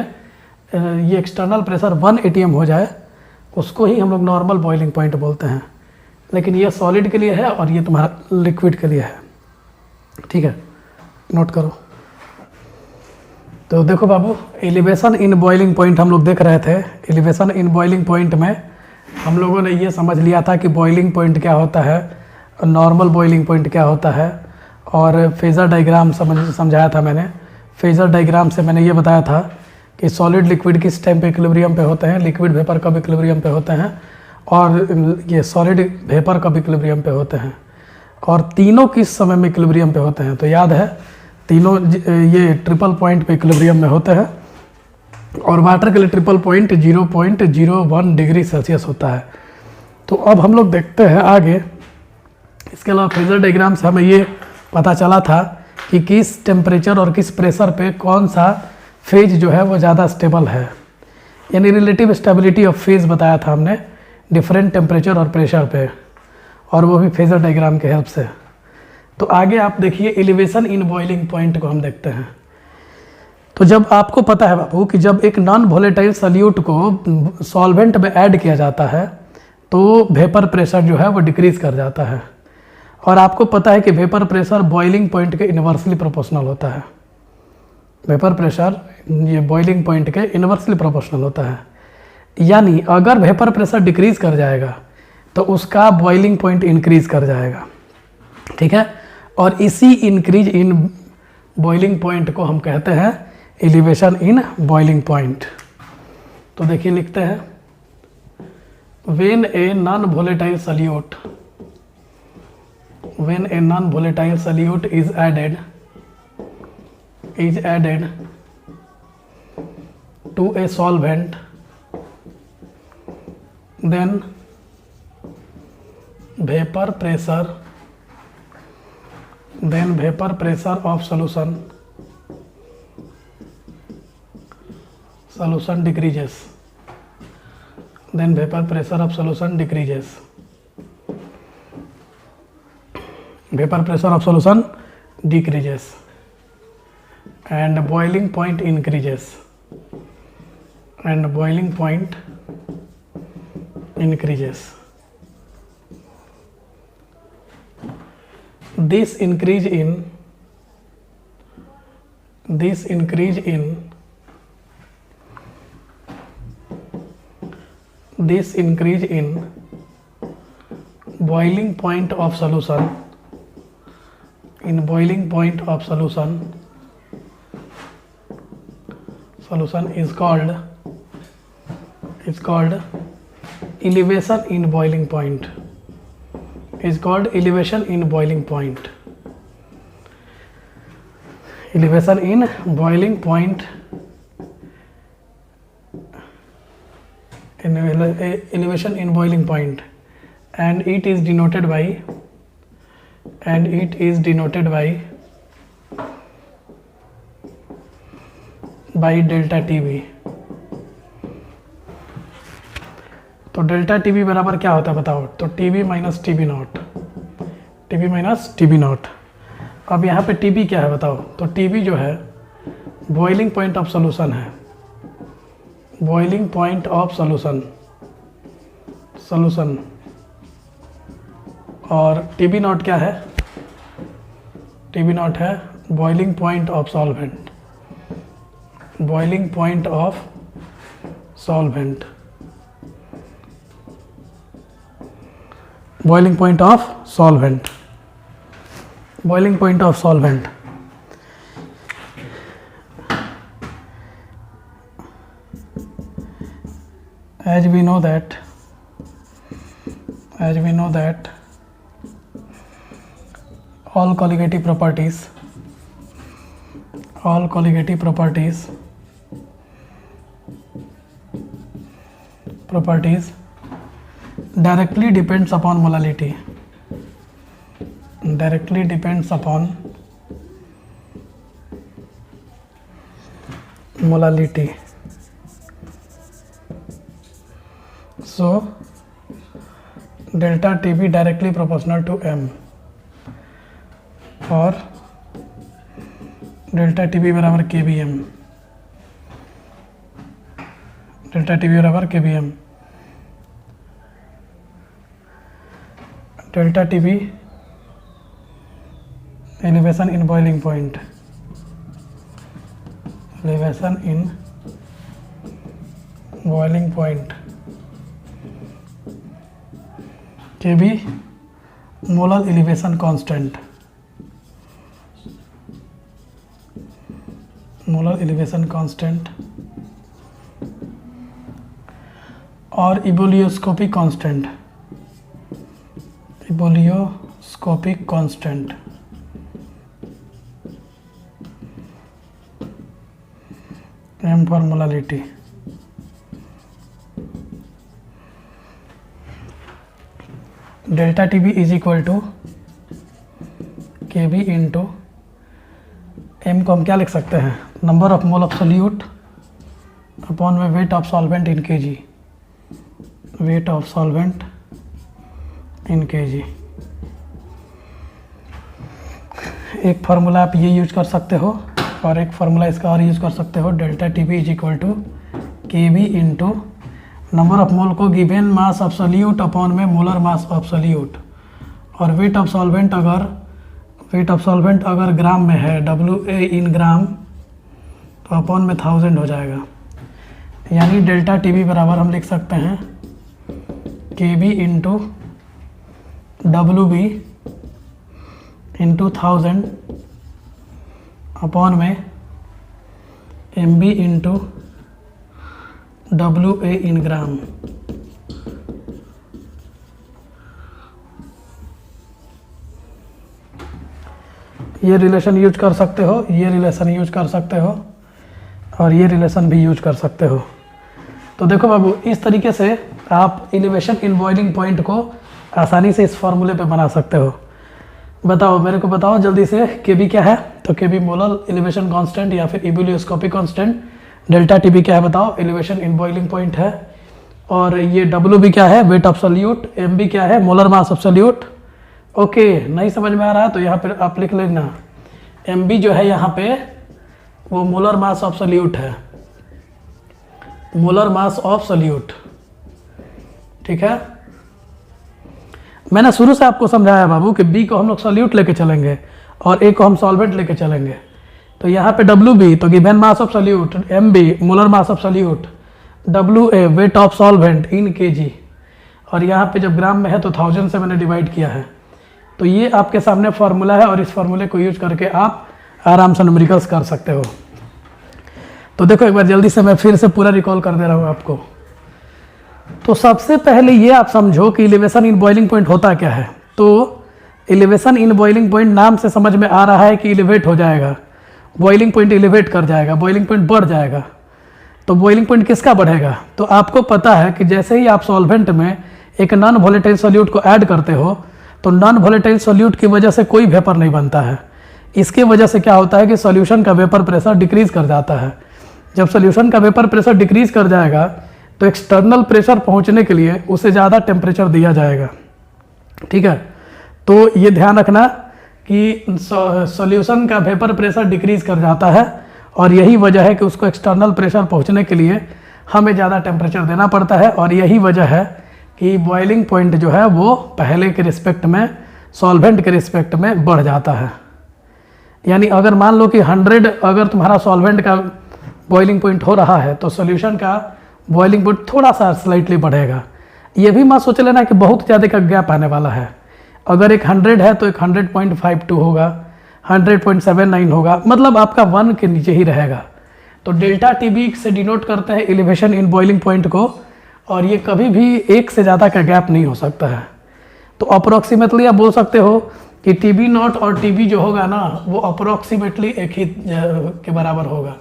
ये एक्सटर्नल प्रेशर 1 atm हो जाए उसको ही हम लोग नॉर्मल बॉइलिंग पॉइंट बोलते हैं। लेकिन ये सॉलिड के लिए है और ये तुम्हारा लिक्विड के लिए है। ठीक है, नोट करो। तो देखो बाबू, एलिवेशन इन बॉइलिंग पॉइंट हम लोग देख रहे थे। एलिवेशन इन बॉइलिंग पॉइंट में हम लोगों ने ये समझ लिया था कि बॉइलिंग पॉइंट क्या होता है, नॉर्मल बॉइलिंग पॉइंट क्या होता है, और फेजर डायग्राम समझाया था मैंने। फेजर डायग्राम से मैंने ये बताया था कि सॉलिड लिक्विड किस टाइम पे इक्विलिब्रियम पे होते हैं, लिक्विड वेपर कब इक्विलिब्रियम पे होते हैं, और ये सॉलिड वेपर कब इक्विलिब्रियम पे होते हैं, और तीनों किस समय में इक्विलिब्रियम पे होते हैं। तो याद है तीनों ये ट्रिपल पॉइंट पे इक्विलिब्रियम में होते हैं, और वाटर के लिए ट्रिपल पॉइंट 0.01 डिग्री सेल्सियस होता है। तो अब हम लोग देखते हैं आगे। इसके अलावा फेजर डायग्राम से हमें ये पता चला था कि किस टेम्परेचर और किस प्रेशर पे कौन सा फेज जो है वो ज़्यादा स्टेबल है, यानी रिलेटिव स्टेबिलिटी ऑफ फेज बताया था हमने डिफरेंट टेम्परेचर और प्रेशर पे, और वो भी फेजर डायग्राम के हेल्प से। तो आगे आप देखिए एलिवेशन इन बॉइलिंग पॉइंट को हम देखते हैं। तो जब आपको पता है बाबू कि जब एक नॉन वोलेटाइल सॉल्यूट को सॉल्वेंट में ऐड किया जाता है तो वेपर प्रेशर जो है वो डिक्रीज कर जाता है, और आपको पता है कि वेपर प्रेशर बॉइलिंग पॉइंट के इन्वर्सली प्रोपोर्शनल होता है। वेपर प्रेशर ये बॉइलिंग पॉइंट के इन्वर्सली प्रोपोर्शनल होता है, यानी अगर वेपर प्रेशर डिक्रीज कर जाएगा तो उसका बॉइलिंग पॉइंट इंक्रीज कर जाएगा, ठीक है। और इसी इंक्रीज इन बॉइलिंग पॉइंट को हम कहते हैं एलिवेशन इन बॉइलिंग पॉइंट। तो देखिए लिखते हैं, when a non volatile solute is added to a solvent, then vapor pressure of solution decreases. Then vapor pressure of solution decreases. Vapor pressure of solution decreases and boiling point increases. And boiling point increases. This increase in boiling point of solution is called elevation in boiling point. Is called elevation in boiling point. Elevation in boiling point. Elevation in boiling point, and it is denoted by delta TB. तो delta TB बराबर क्या होता है बताओ? तो TB minus TB naught. अब यहाँ पे टीबी क्या है बताओ? तो टीबी जो है बॉइलिंग पॉइंट ऑफ सॉल्यूशन है, बॉइलिंग पॉइंट ऑफ सॉल्यूशन, और टीबी नॉट क्या है? टीबी नॉट है boiling point of solvent, boiling point of solvent, boiling point of solvent, boiling point of solvent. As we know that all colligative properties directly depends upon molality. Directly depends upon molality. So delta TB directly proportional to M, और delta TB बराबर KBM, delta TB बराबर KBM। Delta TB elevation in boiling point, elevation in boiling point, KB molar elevation constant, molar elevation constant, और ebullioscopic constant, ebullioscopic constant. M for molality। Delta T B is equal to K B into M को हम क्या लिख सकते हैं, number of mole of solute upon में weight of solvent in K G, weight of solvent in K जी। एक formula आप ये यूज कर सकते हो और एक फार्मूला इसका और यूज कर सकते हो, delta T B is equal to K B into number of mole को given mass of solute upon में मोलर मास ऑफ सोल्यूट, और वेट ऑफ सॉल्वेंट अगर ग्राम में है, WA इन ग्राम, तो अपॉन में 1000 हो जाएगा। यानी डेल्टा टी बी बराबर हम लिख सकते हैं K B into WB into 1000 upon में MB into WA in gram. ये रिलेशन यूज कर सकते हो, ये रिलेशन यूज कर सकते हो, और ये रिलेशन भी यूज कर सकते हो। तो देखो बाबू, इस तरीके से आप एलिवेशन इन बॉइलिंग पॉइंट को आसानी से इस फॉर्मूले पे बना सकते हो। बताओ, मेरे को बताओ जल्दी से, के बी क्या है? तो K B molar elevation constant या फिर इबुलियोस्कोपिक कांस्टेंट। डेल्टा टी बी क्या है बताओ? एलिवेशन इन बॉइलिंग पॉइंट है। और ये डब्ल्यू बी क्या है? Weight of solute. M B क्या है? Molar mass of solute. Okay, नहीं समझ में आ रहा है तो यहाँ पर आप लिख लेना, एम बी जो है यहाँ पे वो मोलर मास ऑफ सोल्यूट है, मोलर मास ऑफ सोल्यूट। ठीक है, मैंने शुरू से आपको समझाया बाबू कि बी को हम लोग सोल्यूट लेके चलेंगे और ए को हम सॉल्वेंट लेके चलेंगे। तो यहाँ पे डब्ल्यू बी तो given mass of solute, M B molar mass of solute, W A weight of solvent in K G, और यहाँ पे जब ग्राम में है तो 1000 से मैंने डिवाइड किया है। तो ये आपके सामने फार्मूला है और इस फार्मूले को यूज करके आप आराम से न्यूमेरिकल्स कर सकते हो। तो देखो एक बार जल्दी से मैं फिर से पूरा रिकॉल कर दे रहा हूँ आपको। तो सबसे पहले ये आप समझो कि एलिवेशन इन बॉइलिंग पॉइंट होता क्या है। तो एलिवेशन इन बॉइलिंग पॉइंट नाम से समझ में आ रहा है कि एलिवेट हो जाएगा, बॉइलिंग पॉइंट एलिवेट कर जाएगा, बॉइलिंग पॉइंट बढ़ जाएगा। तो बॉइलिंग पॉइंट किसका बढ़ेगा? तो आपको पता है कि जैसे ही आप सॉल्वेंट में एक नॉन वोलेटाइल सोल्यूट को ऐड करते हो तो नॉन वोलेटाइल सोल्यूट की वजह से कोई वेपर नहीं बनता है। इसके वजह से क्या होता है कि सॉल्यूशन का वेपर प्रेशर डिक्रीज कर जाता है। जब सॉल्यूशन का वेपर प्रेशर डिक्रीज कर जाएगा तो एक्सटर्नल प्रेशर पहुंचने के लिए उसे ज़्यादा टेम्परेचर दिया जाएगा। ठीक है, तो ये ध्यान रखना कि सॉल्यूशन का वेपर प्रेशर डिक्रीज कर जाता है और यही वजह है कि उसको एक्सटर्नल प्रेशर पहुंचने के लिए हमें ज़्यादा टेम्परेचर देना पड़ता है। और यही वजह है कि बॉइलिंग पॉइंट जो है वो पहले के रिस्पेक्ट में, सॉल्वेंट के रिस्पेक्ट में बढ़ जाता है। यानी अगर मान लो कि 100 अगर तुम्हारा सॉल्वेंट का बॉइलिंग पॉइंट हो रहा है तो सॉल्यूशन का बॉइलिंग पॉइंट थोड़ा सा स्लाइटली बढ़ेगा। ये भी मत सोच लेना कि बहुत ज़्यादा का गैप आने वाला है। अगर एक 100 है तो एक 100.52 होगा, 100.79 होगा, मतलब आपका 1 के नीचे ही रहेगा। तो डेल्टा टी बी से डिनोट करते हैं एलिवेशन इन बॉइलिंग पॉइंट को, और ये कभी भी एक से ज़्यादा का गैप नहीं हो सकता है। तो अप्रोक्सीमेटली आप बोल सकते हो कि टी बी नॉट और टी बी जो होगा ना वो अप्रोक्सीमेटली एक ही के बराबर होगा,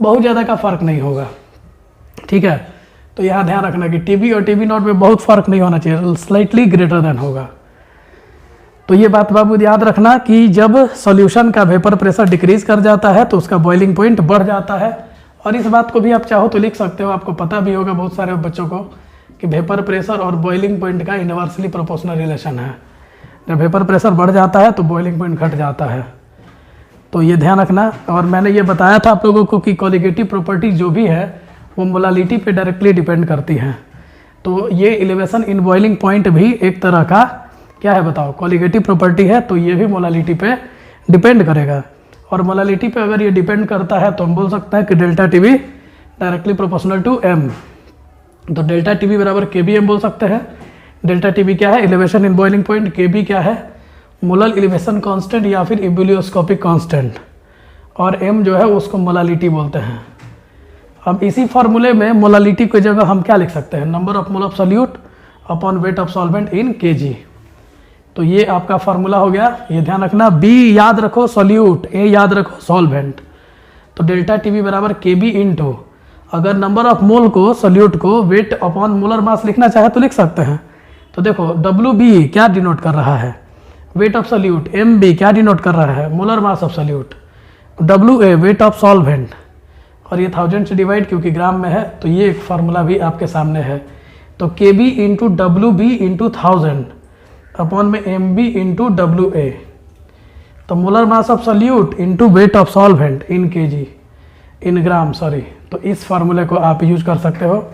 बहुत ज़्यादा का फ़र्क नहीं होगा। ठीक है, तो यहाँ ध्यान रखना कि टी बी और टी बी नॉट में बहुत फ़र्क नहीं होना चाहिए, स्लाइटली ग्रेटर देन होगा। तो ये बात बाबू याद रखना कि जब सॉल्यूशन का वेपर प्रेशर डिक्रीज कर जाता है तो उसका बॉइलिंग पॉइंट बढ़ जाता है। और इस बात को भी आप चाहो तो लिख सकते हो, आपको पता भी होगा बहुत सारे बच्चों को कि वेपर प्रेशर और बॉइलिंग पॉइंट का इनवर्सली प्रोपोर्शनल रिलेशन है। जब वेपर प्रेशर बढ़ जाता है तो बॉइलिंग पॉइंट घट जाता है। तो ये ध्यान रखना। और मैंने ये बताया था आप लोगों को कि कोलिगेटिव प्रॉपर्टीज जो भी है वो मोलालिटी पे डायरेक्टली डिपेंड करती हैं। तो ये एलिवेशन इन बॉइलिंग पॉइंट भी एक तरह का क्या है बताओ, कोलिगेटिव प्रॉपर्टी है। तो ये भी मोलालिटी पे डिपेंड करेगा, और मोलालिटी पे अगर ये डिपेंड करता है तो हम बोल सकते हैं कि delta T B directly proportional to M. तो डेल्टा टी बी बराबर के बी एम बोल सकते हैं। डेल्टा टी बी क्या है? Elevation in boiling point. के बी क्या है? मोलर एलिवेशन कांस्टेंट या फिर इबुलियोस्कोपिक कांस्टेंट, और एम जो है उसको मोलालिटी बोलते हैं। अब इसी फार्मूले में मोलालिटी की जगह हम क्या लिख सकते हैं? Number of mole of solute upon weight of solvent in K जी। तो ये आपका फार्मूला हो गया, ये ध्यान रखना। बी याद रखो सोल्यूट, ए याद रखो सॉल्वेंट। तो डेल्टा टी बी बराबर के बी इंटू, अगर नंबर ऑफ मोल को सोल्यूट को वेट अपॉन मोलर मास लिखना चाहे तो लिख सकते हैं, तो देखो WB क्या डिनोट कर रहा है, वेट ऑफ सॉल्यूट। MB क्या डिनोट कर रहा है, molar mass of solute. WA wait of solvent, और ये 1000 से डिवाइड क्योंकि ग्राम में है, तो ये एक फार्मूला भी आपके सामने है। तो KB into WB into 1000 upon में MB इंटू WA, तो molar mass of solute into weight of solvent in kg in gram, sorry. तो इस फार्मूले को आप यूज कर सकते हो।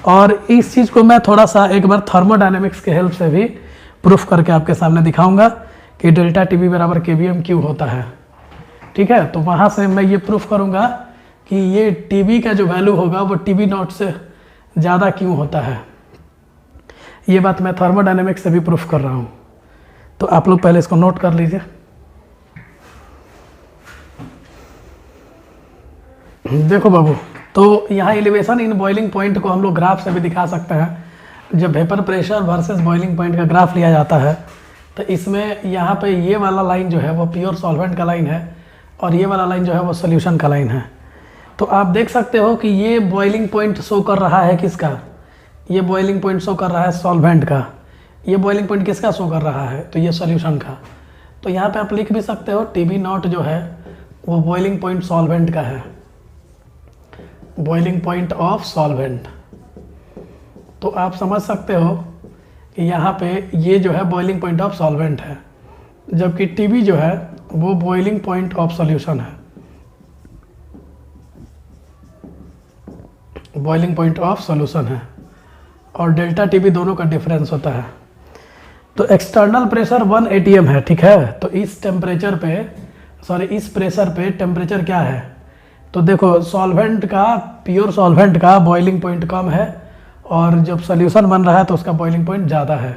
और इस चीज़ को मैं थोड़ा सा एक बार थर्मोडायनेमिक्स के हेल्प से भी प्रूफ करके आपके सामने दिखाऊंगा कि डेल्टा TB बराबर KBM क्यों होता है। ठीक है, तो वहाँ से मैं ये प्रूफ करूँगा कि ये TB का जो वैल्यू होगा वो TB नॉट से ज़्यादा क्यों होता है। ये बात मैं थर्मोडायनेमिक्स से भी प्रूफ कर रहा हूँ। तो आप लोग पहले इसको नोट कर लीजिए। देखो बाबू, तो यहाँ एलिवेशन इन बॉइलिंग पॉइंट को हम लोग ग्राफ से भी दिखा सकते हैं। जब vapour pressure versus boiling point का ग्राफ लिया जाता है तो इसमें यहाँ पे ये वाला लाइन जो है वो प्योर सॉल्वेंट का लाइन है और ये वाला लाइन जो है वो सोल्यूशन का लाइन है। तो आप देख सकते हो कि ये बॉइलिंग पॉइंट शो कर रहा है किसका, ये बॉइलिंग पॉइंट शो कर रहा है सॉल्वेंट का। ये बॉइलिंग पॉइंट किसका शो कर रहा है, तो ये सोल्यूशन का। तो यहाँ पे आप लिख भी सकते हो TB नॉट जो है वो बॉइलिंग पॉइंट सॉल्वेंट का है, बॉइलिंग पॉइंट ऑफ सॉल्वेंट। तो आप समझ सकते हो कि यहाँ पे ये जो है बॉइलिंग पॉइंट ऑफ सॉल्वेंट है, जबकि TB जो है वो बॉइलिंग पॉइंट ऑफ सॉल्यूशन है, बॉइलिंग पॉइंट ऑफ सॉल्यूशन है। और डेल्टा TB दोनों का डिफरेंस होता है। तो एक्सटर्नल प्रेशर 1 atm है, ठीक है। तो इस टेम्परेचर पे, सॉरी इस प्रेशर पे टेम्परेचर क्या है, तो देखो सॉल्वेंट का, प्योर सॉल्वेंट का बॉइलिंग पॉइंट कम है और जब सॉल्यूशन बन रहा है तो उसका बॉइलिंग पॉइंट ज़्यादा है।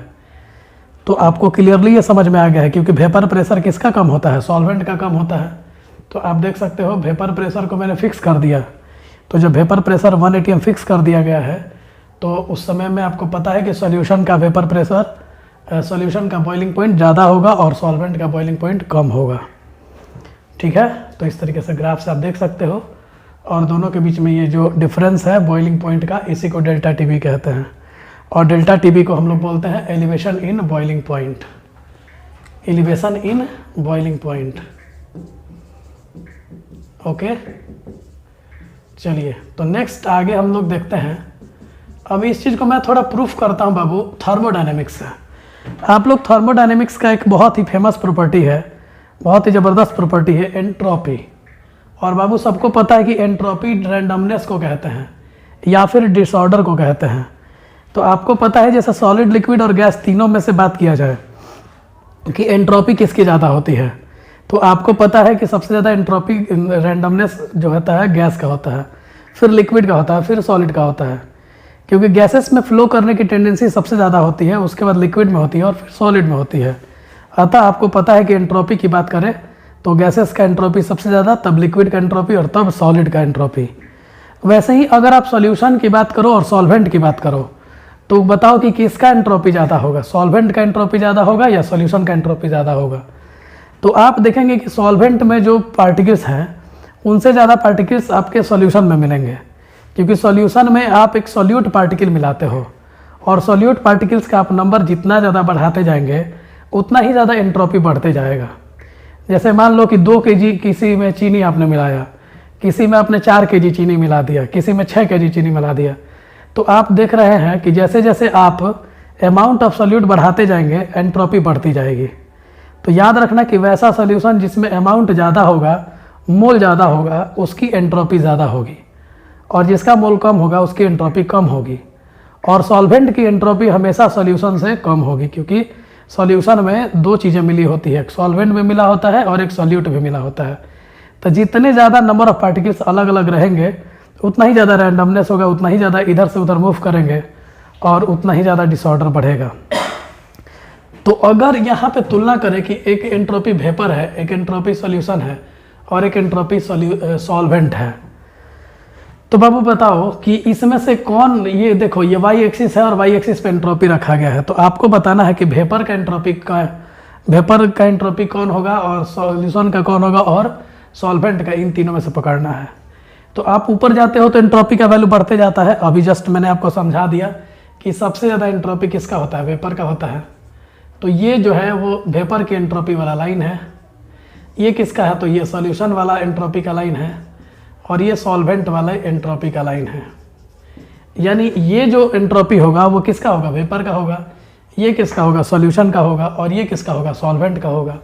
तो आपको क्लियरली ये समझ में आ गया है, क्योंकि वेपर प्रेशर किसका कम होता है, सॉल्वेंट का कम होता है। तो आप देख सकते हो वेपर प्रेशर को मैंने फिक्स कर दिया। तो जब वेपर प्रेशर 1 atm फिक्स कर दिया गया है तो उस समय में आपको पता है कि सॉल्यूशन का वेपर प्रेशर, सॉल्यूशन का बॉइलिंग पॉइंट ज़्यादा होगा और सॉल्वेंट का बॉइलिंग पॉइंट कम होगा। ठीक है, तो इस तरीके से ग्राफ से आप देख सकते हो। और दोनों के बीच में ये जो डिफरेंस है बॉइलिंग पॉइंट का, इसी को डेल्टा TB कहते हैं। और डेल्टा TB को हम लोग बोलते हैं elevation in boiling point, elevation in boiling point. Okay, चलिए तो नेक्स्ट आगे हम लोग देखते हैं। अब इस चीज़ को मैं थोड़ा प्रूफ करता हूँ बाबू थर्मोडायनेमिक्स से। आप लोग थर्मोडायनेमिक्स का एक बहुत ही फेमस प्रॉपर्टी है, बहुत ही ज़बरदस्त प्रॉपर्टी है, एंट्रोपी। और बाबू सबको पता है कि एंट्रोपी रैंडमनेस को कहते हैं या फिर डिसऑर्डर को कहते हैं। तो आपको पता है जैसे सॉलिड, लिक्विड और गैस तीनों में से बात किया जाए कि एंट्रोपी किसकी ज़्यादा होती है, तो आपको पता है कि सबसे ज़्यादा एंट्रोपी रैंडमनेस जो होता है गैस का होता है, फिर लिक्विड का होता है, फिर सॉलिड का होता है। क्योंकि गैसेस में फ्लो करने की टेंडेंसी सबसे ज़्यादा होती है, उसके बाद लिक्विड में होती है और फिर सॉलिड में होती है। अतः आपको पता है कि एंट्रोपी की बात करें तो गैसेस का एंट्रोपी सबसे ज़्यादा, तब लिक्विड का एंट्रोपी और तब सॉलिड का एंट्रोपी। वैसे ही अगर आप सॉल्यूशन की बात करो और सॉल्वेंट की बात करो तो बताओ कि किसका एंट्रोपी ज़्यादा होगा, सॉल्वेंट का एंट्रोपी ज़्यादा होगा या सॉल्यूशन का एंट्रोपी ज़्यादा होगा। तो आप देखेंगे कि सॉल्वेंट में जो पार्टिकल्स हैं उनसे ज़्यादा पार्टिकल्स आपके सॉल्यूशन में मिलेंगे, क्योंकि सॉल्यूशन में आप एक सॉल्यूट पार्टिकल मिलाते हो और सॉल्यूट पार्टिकल्स का आप नंबर जितना ज़्यादा बढ़ाते जाएंगे उतना ही ज़्यादा एंट्रोपी बढ़ते जाएगा। जैसे मान लो कि 2 kg किसी में चीनी आपने मिलाया, किसी में आपने 4 kg चीनी मिला दिया, किसी में 6 kg चीनी मिला दिया। तो आप देख रहे हैं कि जैसे जैसे आप अमाउंट ऑफ सॉल्यूट बढ़ाते जाएंगे एंट्रोपी बढ़ती जाएगी। तो याद रखना कि वैसा सॉल्यूशन जिसमें अमाउंट ज़्यादा होगा, मोल ज़्यादा होगा, उसकी एंट्रोपी ज़्यादा होगी, और जिसका मोल कम होगा उसकी एंट्रोपी कम होगी। और सॉल्वेंट की एंट्रोपी हमेशा सॉल्यूशन से कम होगी, क्योंकि सॉल्यूशन में 2 चीज़ें मिली होती है, एक सॉल्वेंट में मिला होता है और एक सॉल्यूट भी मिला होता है। तो जितने ज़्यादा नंबर ऑफ पार्टिकल्स अलग अलग रहेंगे उतना ही ज़्यादा रैंडमनेस होगा, उतना ही ज़्यादा इधर से उधर मूव करेंगे और उतना ही ज़्यादा डिसऑर्डर बढ़ेगा। तो अगर यहाँ पे तुलना करें कि एक एंट्रोपी वेपर है, एक एंट्रोपी सॉल्यूशन है और एक एंट्रोपी सॉल्वेंट है, तो बाबू बताओ कि इसमें से कौन, ये देखो ये वाई एक्सिस है और वाई एक्सिस पे एंट्रोपी रखा गया है। तो आपको बताना है कि वेपर का एंट्रोपी कौन होगा और सॉल्यूशन का कौन होगा और सॉल्वेंट का, इन तीनों में से पकड़ना है। तो आप ऊपर जाते हो तो एंट्रोपी का वैल्यू बढ़ते जाता है। अभी जस्ट मैंने आपको समझा दिया कि सबसे ज़्यादा एंट्रोपी किसका होता है, वेपर का होता है। तो ये जो है वो वेपर की एंट्रोपी वाला लाइन है। ये किसका है, तो ये सॉल्यूशन वाला एंट्रोपी का लाइन है और ये सॉल्वेंट वाला एंट्रोपी का लाइन है। यानी ये जो एंट्रोपी होगा वो किसका होगा, वेपर का होगा, ये किसका होगा, सॉल्यूशन का होगा, और ये किसका होगा, सॉल्वेंट का होगा।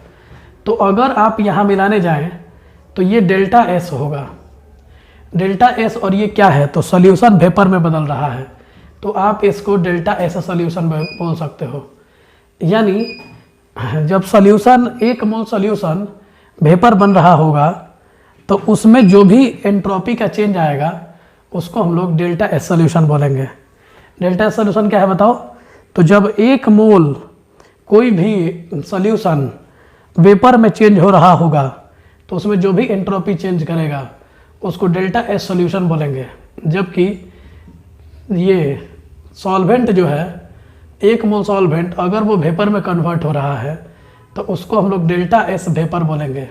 तो अगर आप यहाँ मिलाने जाएं तो ये डेल्टा एस होगा, डेल्टा एस, और ये क्या है, तो सॉल्यूशन वेपर में बदल रहा है, तो आप इसको डेल्टा एस सॉल्यूशन बोल सकते हो। यानी जब सॉल्यूशन 1 मोल सॉल्यूशन वेपर बन रहा होगा तो उसमें जो भी एंट्रोपी का चेंज आएगा उसको हम लोग डेल्टा एस सॉल्यूशन बोलेंगे। डेल्टा एस सॉल्यूशन क्या है बताओ, तो जब 1 मोल कोई भी सॉल्यूशन वेपर में चेंज हो रहा होगा तो उसमें जो भी एंट्रोपी चेंज करेगा उसको डेल्टा एस सॉल्यूशन बोलेंगे। जबकि ये सॉल्वेंट जो है 1 मोल सॉल्वेंट अगर वो वेपर में कन्वर्ट हो रहा है तो उसको हम लोग डेल्टा एस वेपर बोलेंगे।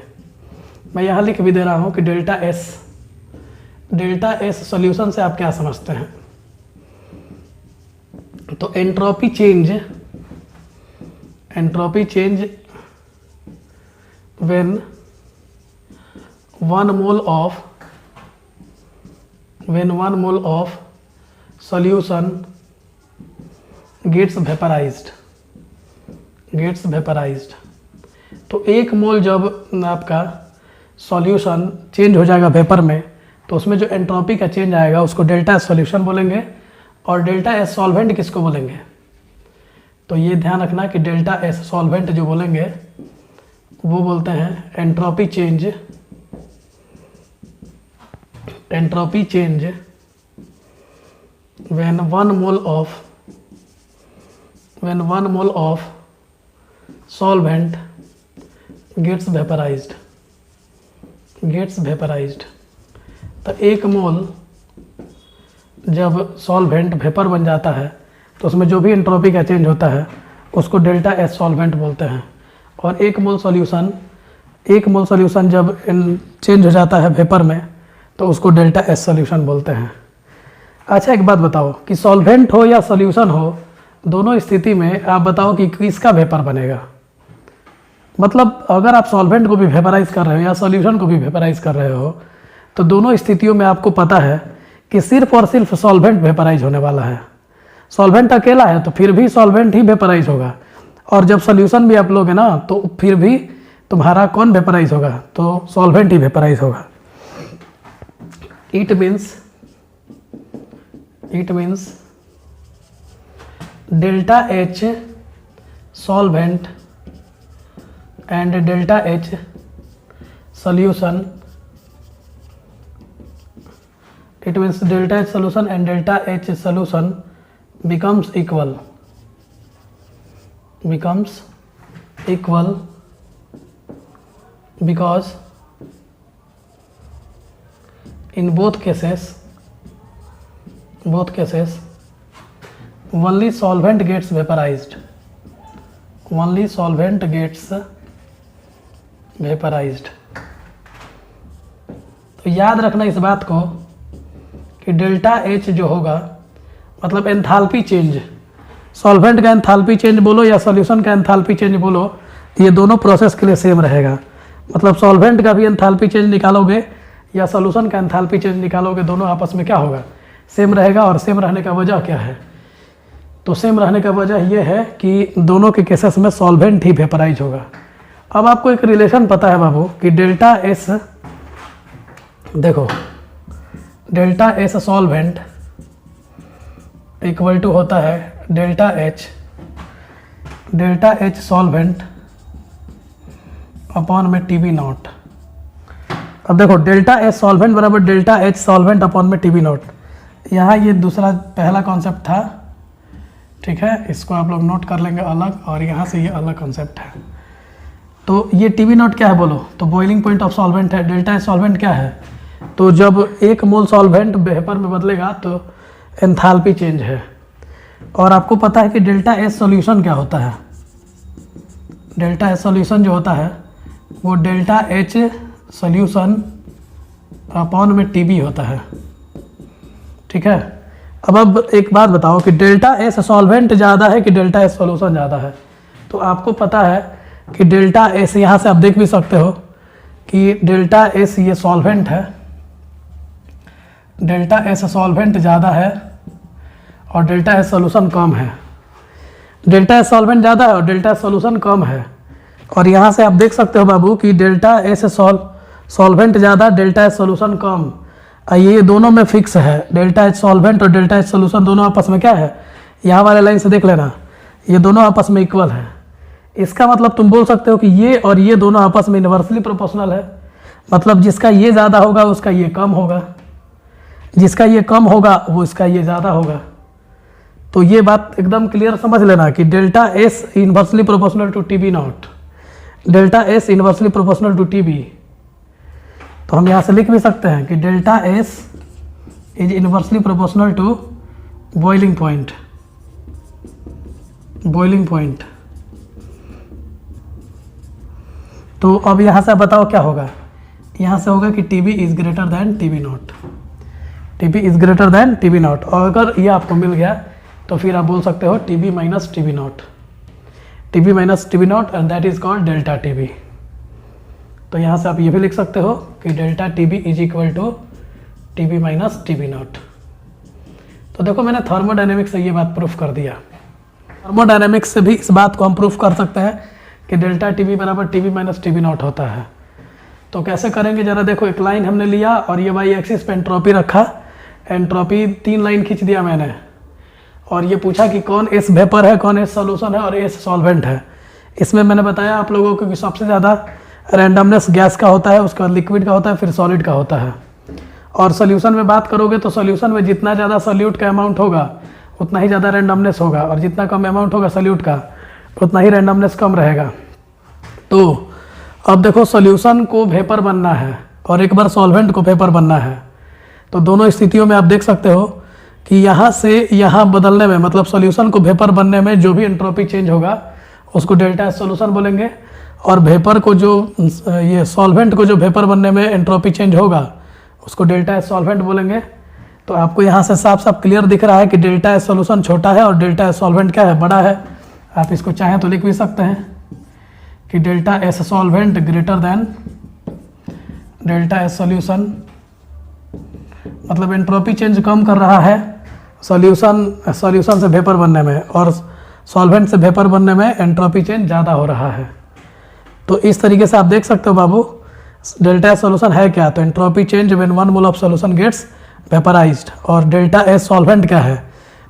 मैं यहाँ लिख भी दे रहा हूँ कि डेल्टा एस सॉल्यूशन से आप क्या समझते हैं, तो entropy change when 1 mole of solution gets vaporised. तो 1 मोल जब आपका सॉल्यूशन चेंज हो जाएगा वेपर में तो उसमें जो एंट्रोपी का चेंज आएगा उसको डेल्टा एस सॉल्यूशन बोलेंगे, और डेल्टा एस सॉल्वेंट किसको बोलेंगे, तो ये ध्यान रखना कि डेल्टा एस सॉल्वेंट जो बोलेंगे वो बोलते हैं entropy change when 1 mole of solvent gets vaporized। तो 1 मोल जब सॉल्वेंट वेपर बन जाता है तो उसमें जो भी एंट्रोपी का चेंज होता है उसको डेल्टा एस सॉल्वेंट बोलते हैं। और 1 मोल सॉल्यूशन जब चेंज हो जाता है वेपर में तो उसको डेल्टा एस सॉल्यूशन बोलते हैं। अच्छा एक बात बताओ कि सॉल्वेंट हो या सॉल्यूशन हो, दोनों स्थिति में आप बताओ कि किसका वेपर बनेगा। मतलब अगर आप सॉल्वेंट को भी वेपराइज कर रहे हो या सॉल्यूशन को भी वेपराइज कर रहे हो तो दोनों स्थितियों में आपको पता है कि सिर्फ और सिर्फ सॉल्वेंट वेपराइज होने वाला है। सॉल्वेंट अकेला है तो फिर भी सॉल्वेंट ही वेपराइज होगा, और जब सॉल्यूशन भी आप लोगे ना तो फिर भी तुम्हारा कौन वेपराइज होगा, तो सॉल्वेंट ही वेपराइज होगा। It means delta H solvent and delta H solution, it means delta H solution and delta H solution becomes equal because in both cases only solvent gets vaporized। तो याद रखना इस बात को कि डेल्टा एच जो होगा मतलब एंथैल्पी चेंज, सॉल्वेंट का एंथैल्पी चेंज बोलो या सॉल्यूशन का एंथैल्पी चेंज बोलो, ये दोनों प्रोसेस के लिए सेम रहेगा। मतलब सॉल्वेंट का भी एंथैल्पी चेंज निकालोगे या सॉल्यूशन का एंथैल्पी चेंज निकालोगे, दोनों आपस में क्या होगा, सेम रहेगा। और सेम रहने का वजह क्या है, तो सेम रहने का वजह यह है कि दोनों के केसेस में सॉल्वेंट ही वेपराइज होगा। अब आपको एक रिलेशन पता है बाबू कि डेल्टा एस, देखो delta S solvent equal to होता है डेल्टा एच सॉल्वेंट अपॉन में टी बी नॉट। अब देखो डेल्टा एच सॉल्वेंट बराबर डेल्टा एच सॉल्वेंट अपॉन में टी बी नॉट। यहाँ ये दूसरा पहला कॉन्सेप्ट था, ठीक है, इसको आप लोग नोट कर लेंगे अलग, और यहाँ से ये अलग कॉन्सेप्ट है। तो ये टी बी नॉट क्या है बोलो, तो बॉइलिंग पॉइंट ऑफ सॉल्वेंट है। डेल्टा एच सॉल्वेंट क्या है, तो जब 1 मोल सॉल्वेंट वेपर में बदलेगा तो एंथैल्पी चेंज है। और आपको पता है कि डेल्टा एस सॉल्यूशन क्या होता है, डेल्टा एस सॉल्यूशन जो होता है वो डेल्टा एच सॉल्यूशन अपॉन में टी बी होता है, ठीक है। अब एक बात बताओ कि डेल्टा एस सॉल्वेंट ज़्यादा है कि डेल्टा एस सॉल्यूशन ज़्यादा है। तो आपको पता है कि डेल्टा एस, यहाँ से आप देख भी सकते हो कि डेल्टा एस ये सॉल्वेंट है, डेल्टा एस सॉल्वेंट ज़्यादा है और डेल्टा एस सॉल्यूशन कम है। डेल्टा एस सॉल्वेंट ज़्यादा है और डेल्टा एस सॉल्यूशन कम है। और यहाँ से आप देख सकते हो बाबू कि डेल्टा एस सॉल्वेंट ज़्यादा, डेल्टा एस सॉल्यूशन कम। ये दोनों में फिक्स है, डेल्टा एच सॉल्वेंट और डेल्टा एच सॉल्यूशन दोनों आपस में क्या है, यहाँ वाले लाइन से देख लेना, ये दोनों आपस में इक्वल है। इसका मतलब तुम बोल सकते हो कि ये और ये दोनों आपस में इन्वर्सली प्रोपोर्शनल है। मतलब जिसका ये ज़्यादा होगा उसका ये कम होगा, जिसका ये कम होगा वो इसका ये ज़्यादा होगा। तो ये बात एकदम क्लियर समझ लेना कि delta S inversely proportional to T B naught, delta S inversely proportional to T B. तो हम यहाँ से लिख भी सकते हैं कि delta S is inversely proportional to boiling point, boiling point. तो अब यहाँ से बताओ क्या होगा, यहाँ से होगा कि T B is greater than T B naught, T B is greater than T B naught. और अगर ये आपको मिल गया तो फिर आप बोल सकते हो T B minus T B naught, T B minus T B naught, and that is called delta T B. तो यहाँ से आप ये भी लिख सकते हो कि delta T B is equal to T B minus T B naught. तो देखो मैंने थर्मोडायनेमिक्स से ये बात प्रूफ कर दिया। थर्मोडायनेमिक्स से भी इस बात को हम प्रूफ कर सकते हैं कि डेल्टा टी बी बराबर T B minus T B naught होता है। तो कैसे करेंगे जरा देखो, एक लाइन हमने लिया और ये वाई एक्सिस पे एंट्रोपी रखा, एंट्रोपी 3 लाइन खींच दिया मैंने, और ये पूछा कि कौन एस वेपर है, कौन एस सॉल्यूशन है और एस सॉल्वेंट है। इसमें मैंने बताया आप लोगों को कि सबसे ज़्यादा रैंडमनेस गैस का होता है, उसके बाद लिक्विड का होता है, फिर सॉलिड का होता है। और सोल्यूशन में बात करोगे तो सोल्यूशन में जितना ज़्यादा सोल्यूट का अमाउंट होगा उतना ही ज़्यादा रैंडमनेस होगा, और जितना कम अमाउंट होगा सोल्यूट का उतना ही रैंडमनेस कम रहेगा। तो अब देखो सोल्यूशन को वेपर बनना है और एक बार सॉल्वेंट को वेपर बनना है, तो दोनों स्थितियों में आप देख सकते हो कि यहाँ से यहाँ बदलने में, मतलब सॉल्यूशन को वेपर बनने में जो भी एंट्रोपी चेंज होगा उसको डेल्टा एस सॉल्यूशन बोलेंगे, और वेपर को जो ये सॉल्वेंट को जो वेपर बनने में एंट्रोपी चेंज होगा उसको डेल्टा एस सॉल्वेंट बोलेंगे। तो आपको यहाँ से साफ साफ क्लियर दिख रहा है कि डेल्टा एस सॉल्यूशन छोटा है और डेल्टा एस सॉल्वेंट क्या है, बड़ा है। आप इसको चाहें तो लिख भी सकते हैं कि delta S solvent greater than delta S solution, मतलब एंट्रोपी चेंज कम कर रहा है सॉल्यूशन से वेपर बनने में, और सॉल्वेंट से वेपर बनने में एंट्रोपी चेंज ज़्यादा हो रहा है। तो इस तरीके से आप देख सकते हो बाबू डेल्टा एस सॉल्यूशन है क्या, तो entropy change when 1 mole of solution gets vaporised. और डेल्टा एस सॉल्वेंट क्या है,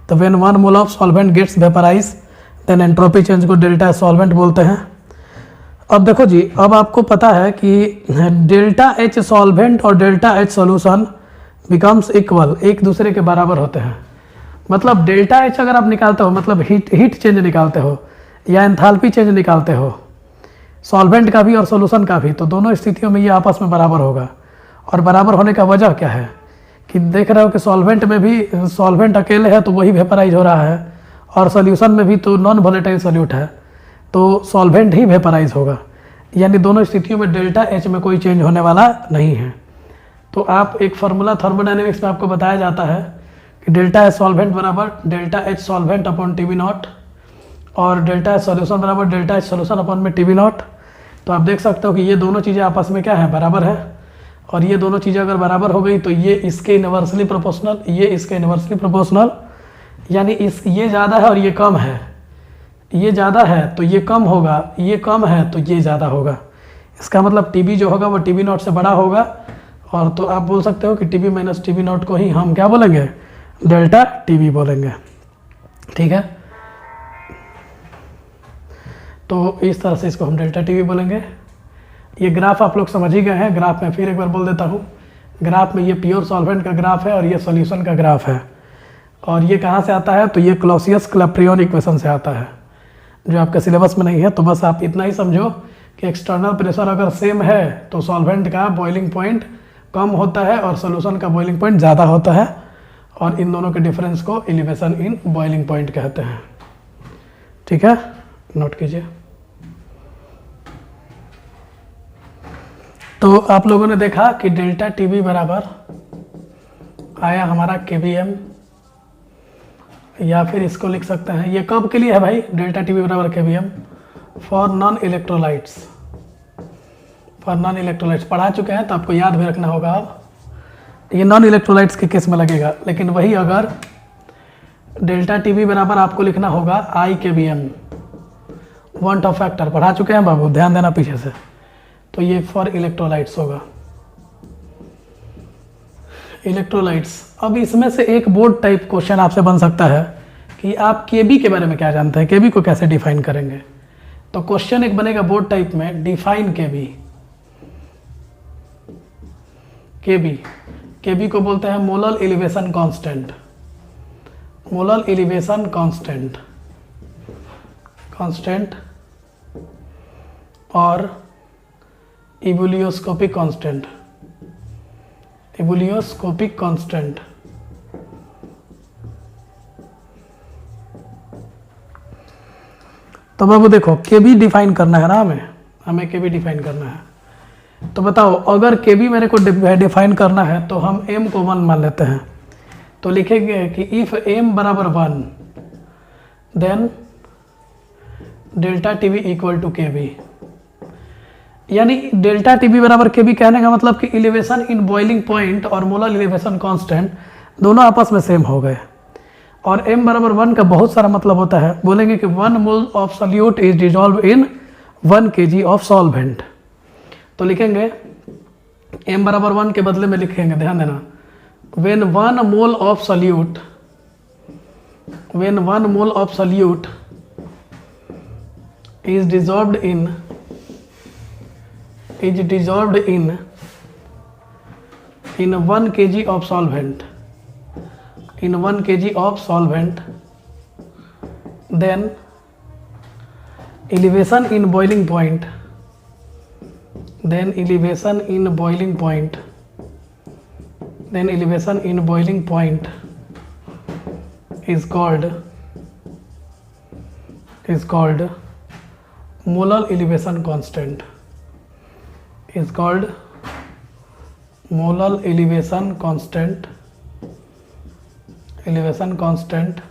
तो when 1 mole of solvent gets vaporised then entropy change को डेल्टा एस सॉल्वेंट बोलते हैं। अब देखो जी, अब आपको पता है कि डेल्टा एच सॉल्वेंट और delta H solution becomes equal, एक दूसरे के बराबर होते हैं। मतलब डेल्टा एच अगर आप निकालते हो, मतलब हीट चेंज निकालते हो या एंथैल्पी चेंज निकालते हो सॉल्वेंट का भी और सॉल्यूशन का भी, तो दोनों स्थितियों में ये आपस में बराबर होगा। और बराबर होने का वजह क्या है कि देख रहे हो कि सॉल्वेंट में भी सॉल्वेंट अकेले है तो वही वेपराइज हो रहा है, और सॉल्यूशन में भी तो नॉन वोलेटाइल सॉल्यूट है तो सॉल्वेंट ही वेपराइज होगा। यानी दोनों स्थितियों में डेल्टा एच में कोई चेंज होने वाला नहीं है। तो आप एक फार्मूला थर्मोडायनेमिक्स में आपको बताया जाता है कि डेल्टा एच सॉल्वेंट बराबर delta H solvent upon T B naught, और डेल्टा एच सॉल्यूशन बराबर डेल्टा एच सॉल्यूशन अपॉन में टी बी नॉट। तो आप देख सकते हो कि ये दोनों चीज़ें आपस में क्या है, बराबर है। और ये दोनों चीज़ें अगर बराबर हो गई तो ये इसके इन्वर्सली प्रोपोर्शनल, ये इसके इन्वर्सली प्रोपोर्शनल, यानी ये ज़्यादा है और ये कम है, ये ज़्यादा है तो ये कम होगा, ये कम है तो ये ज़्यादा होगा। इसका मतलब टी बी जो होगा वो टी बी नॉट से बड़ा होगा। और तो आप बोल सकते हो कि T B minus T B naught को ही हम क्या बोलेंगे, डेल्टा टी बी बोलेंगे। ठीक है, तो इस तरह से इसको हम डेल्टा टी बी बोलेंगे। ये ग्राफ आप लोग समझ ही गए हैं। ग्राफ में फिर एक बार बोल देता हूँ, ग्राफ में ये प्योर सॉल्वेंट का ग्राफ है और ये सॉल्यूशन का ग्राफ है। और ये कहाँ से आता है, तो ये क्लॉसियस-क्लैपेरियन इक्वेशन से आता है जो आपके सिलेबस में नहीं है। तो बस आप इतना ही समझो कि एक्सटर्नल प्रेशर अगर सेम है तो सॉल्वेंट का बॉइलिंग पॉइंट कम होता है और सॉल्यूशन का बॉइलिंग पॉइंट ज़्यादा होता है, और इन दोनों के डिफरेंस को एलिवेशन इन बॉइलिंग पॉइंट कहते हैं। ठीक है, नोट कीजिए। तो आप लोगों ने देखा कि डेल्टा टी बी बराबर आया हमारा के बी एम या फिर इसको लिख सकते हैं, ये कब के लिए है भाई, डेल्टा टी वी बराबर K B M for non electrolytes, for non electrolytes पढ़ा चुके हैं तो आपको याद भी रखना होगा। अब ये नॉन इलेक्ट्रोलाइट्स के केस में लगेगा, लेकिन वही अगर डेल्टा टी वी बराबर आपको लिखना होगा I K B M, van't Hoff factor पढ़ा चुके हैं बाबू, ध्यान देना पीछे से, तो ये फॉर इलेक्ट्रोलाइट्स होगा, इलेक्ट्रोलाइट्स। अब इसमें से एक बोर्ड टाइप क्वेश्चन आपसे बन सकता है कि आप केबी के बारे में क्या जानते हैं, केबी को कैसे डिफाइन करेंगे। तो क्वेश्चन एक बनेगा बोर्ड टाइप में, डिफाइन केबी। केबी, केबी को बोलते हैं molar elevation constant, molar elevation constant, constant और इवोल्यूस्कोपिक कांस्टेंट, इवोल्यूस्कोपिक कांस्टेंट। तो बाबू देखो केबी डिफाइन करना है ना, हमें केबी डिफाइन करना है। तो बताओ अगर केबी मेरे को डिफाइन करना है तो हम m को 1 मान लेते हैं, तो लिखेंगे कि इफ m बराबर 1 then delta T B equal to K B, यानी डेल्टा टी बी बराबर के बी कहने का मतलब कि इलिवेशन इन बॉइलिंग पॉइंट और मोलर इलिवेशन कांस्टेंट दोनों आपस में सेम हो गए। और m बराबर 1 का बहुत सारा मतलब होता है, बोलेंगे कि 1 mole of solute is dissolve in 1 kg of solvent. तो लिखेंगे m बराबर 1 के बदले में लिखेंगे, ध्यान देना, when 1 mole of solute, when 1 mole of solute is dissolved in 1 kg of solvent, in 1 kg of solvent, then elevation in boiling point, then elevation in boiling point, then elevation in boiling point is called molar elevation constant, is called molar elevation constant, elevation constant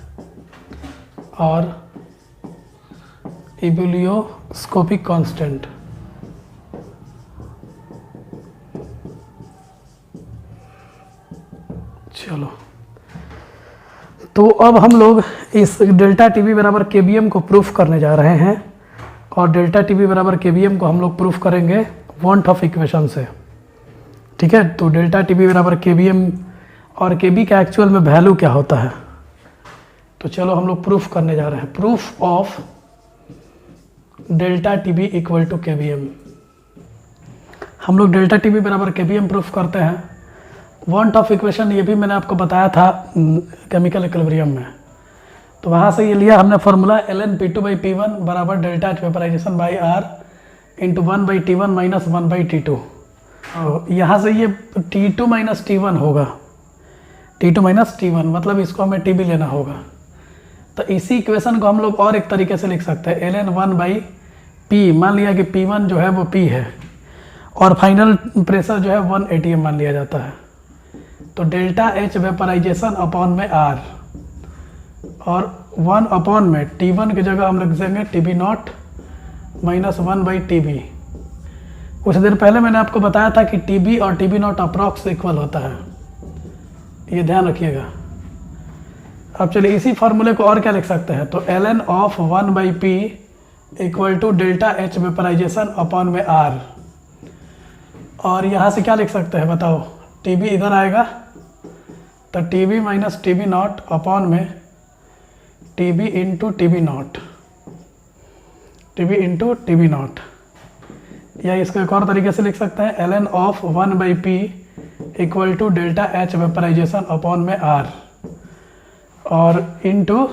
और इवोल्यूस्कोपिक constant. चलो तो अब हम लोग इस delta T V बराबर K B M को proof करने जा रहे हैं, और डेल्टा टी वी बराबर के बी एम को हम लोग प्रूफ करेंगे वांट ऑफ इक्वेशन से, ठीक है। तो डेल्टा टी वी बराबर के बी एम और के बी का एक्चुअल में वैल्यू क्या होता है, तो चलो हम लोग प्रूफ करने जा रहे हैं। Proof of delta T B equal to K B M, हम लोग डेल्टा टी बी बराबर के बी एम प्रूफ करते हैं। वांट ऑफ इक्वेशन ये भी मैंने आपको बताया था केमिकल इक्विलिब्रियम में, तो वहाँ से ये लिया हमने formula ln P2 by P1 बराबर delta H vaporisation by R into 1 by T1 minus 1 by T2। यहाँ से ये T2 माइनस T1 होगा, T2 माइनस T1, मतलब इसको हमें TB लेना होगा। तो इसी इक्वेशन को हम लोग और एक तरीके से लिख सकते हैं, ln 1 बाई P, मान लिया कि P1 जो है वो P है और फाइनल प्रेशर जो है 1 atm मान लिया जाता है। तो डेल्टा एच वेपराइजेशन अपॉन में R और 1 अपॉन में T1 की जगह हम लिख देंगे TB not minus 1 by TB। कुछ देर पहले मैंने आपको बताया था कि TB और TB नॉट अप्रॉक्स इक्वल होता है, ये ध्यान रखिएगा। अब चलिए इसी फार्मूले को और क्या लिख सकते हैं, तो ln of 1 by P equal to delta H vaporisation upon में R, और यहाँ से क्या लिख सकते हैं बताओ, TB इधर आएगा तो TB minus TB not upon में TB into TB not, TB into TB not, या इसको एक और तरीके से लिख सकते हैं ln of 1 by P equal to delta H vaporisation upon में R, और इंटू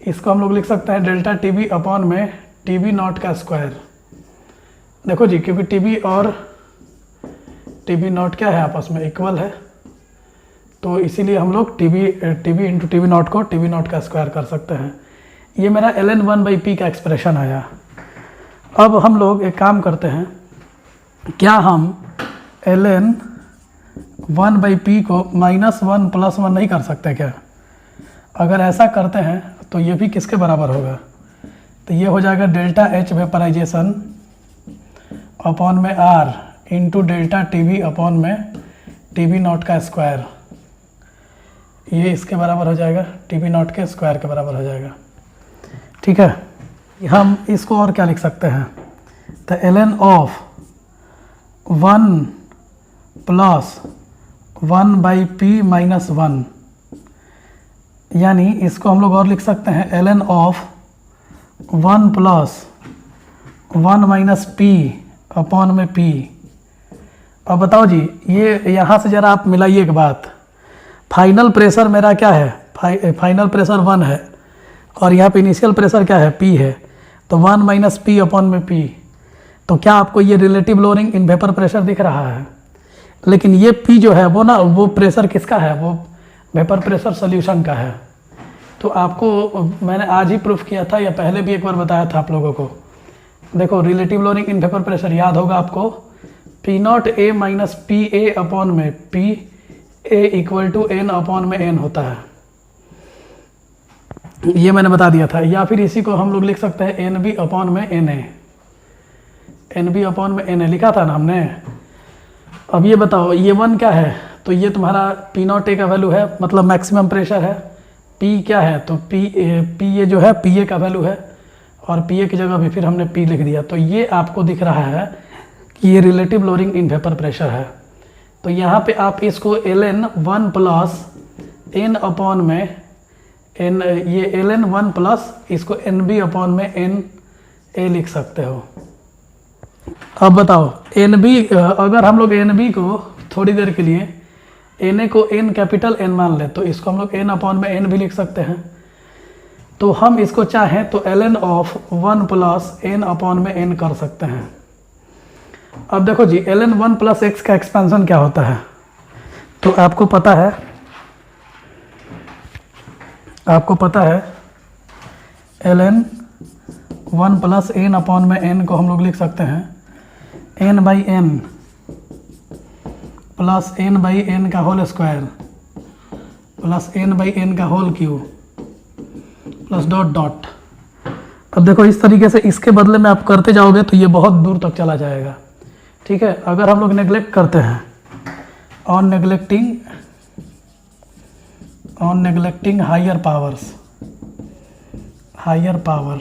इसको हम लोग लिख सकते हैं डेल्टा TB अपॉन में TB नॉट का स्क्वायर। देखो जी, क्योंकि TB और TB नॉट क्या है, आपस में इक्वल है, तो इसीलिए हम लोग TB इंटू TB नॉट को TB नॉट का स्क्वायर कर सकते हैं। ये मेरा ln 1 बाई P का एक्सप्रेशन आया। अब हम लोग एक काम करते हैं, क्या हम ln 1 बाई P को माइनस 1 प्लस 1 नहीं कर सकते क्या? अगर ऐसा करते हैं तो ये भी किसके बराबर होगा, तो ये हो जाएगा डेल्टा एच वेपराइजेशन अपॉन में R into delta T V upon में टी वी नॉट का स्क्वायर। ये इसके बराबर हो जाएगा, टी वी नॉट के स्क्वायर के बराबर हो जाएगा। ठीक है, हम इसको और क्या लिख सकते हैं, तो ln of 1 plus 1/p minus 1, यानी इसको हम लोग और लिख सकते हैं ln of 1 plus 1 minus p upon में p। अब बताओ जी, ये यहाँ से ज़रा आप मिलाइए एक बात, फाइनल प्रेशर मेरा क्या है, फाइनल प्रेशर 1 है और यहाँ पे इनिशियल प्रेशर क्या है, p है, तो 1 माइनस p अपॉन में p। तो क्या आपको ये relative lowering in vapour pressure दिख रहा है, लेकिन ये p जो है वो ना, वो प्रेशर किसका है, वो वेपर प्रेशर सोल्यूशन का है। तो आपको मैंने आज ही प्रूफ किया था या पहले भी एक बार बताया था आप लोगों को। देखो relative lowering in vapour pressure याद होगा आपको, P not A minus P A upon में P A equal to N upon में एन होता है, ये मैंने बता दिया था। या फिर इसी को हम लोग लिख सकते हैं एन बी अपॉन में N A, N B upon में एन ए लिखा था ना हमने। अब ये बताओ ये 1 क्या है, तो ये तुम्हारा पी नॉट ए का वैल्यू है, मतलब मैक्सिमम प्रेशर है। पी क्या है, तो पी ए जो है पी ए का वैल्यू है, और पी ए की जगह भी फिर हमने पी लिख दिया। तो ये आपको दिख रहा है कि ये relative lowering in vapour pressure है। तो यहाँ पे आप इसको ln 1 प्लस एन अपॉन में एन, ये ln 1 प्लस इसको एन बी अपॉन में एन ए लिख सकते हो। अब बताओ एन बी, अगर हम लोग एन बी को थोड़ी देर के लिए एन ए को एन कैपिटल एन मान ले, तो इसको हम लोग एन अपॉन में एन भी लिख सकते हैं। तो हम इसको चाहें तो ln of 1 plus N upon में एन कर सकते हैं। अब देखो जी ln 1 प्लस एक्स का एक्सपेंशन क्या होता है, तो आपको पता है ln 1 प्लस एन अपॉन में एन को हम लोग लिख सकते हैं N by N plus N by N का whole square plus N by N का whole cube plus dot dot. अब देखो इस तरीके से इसके बदले में आप करते जाओगे तो ये बहुत दूर तक चला जाएगा। ठीक है, अगर हम लोग नेग्लेक्ट करते हैं ऑन नेग्लेक्टिंग हायर पावर,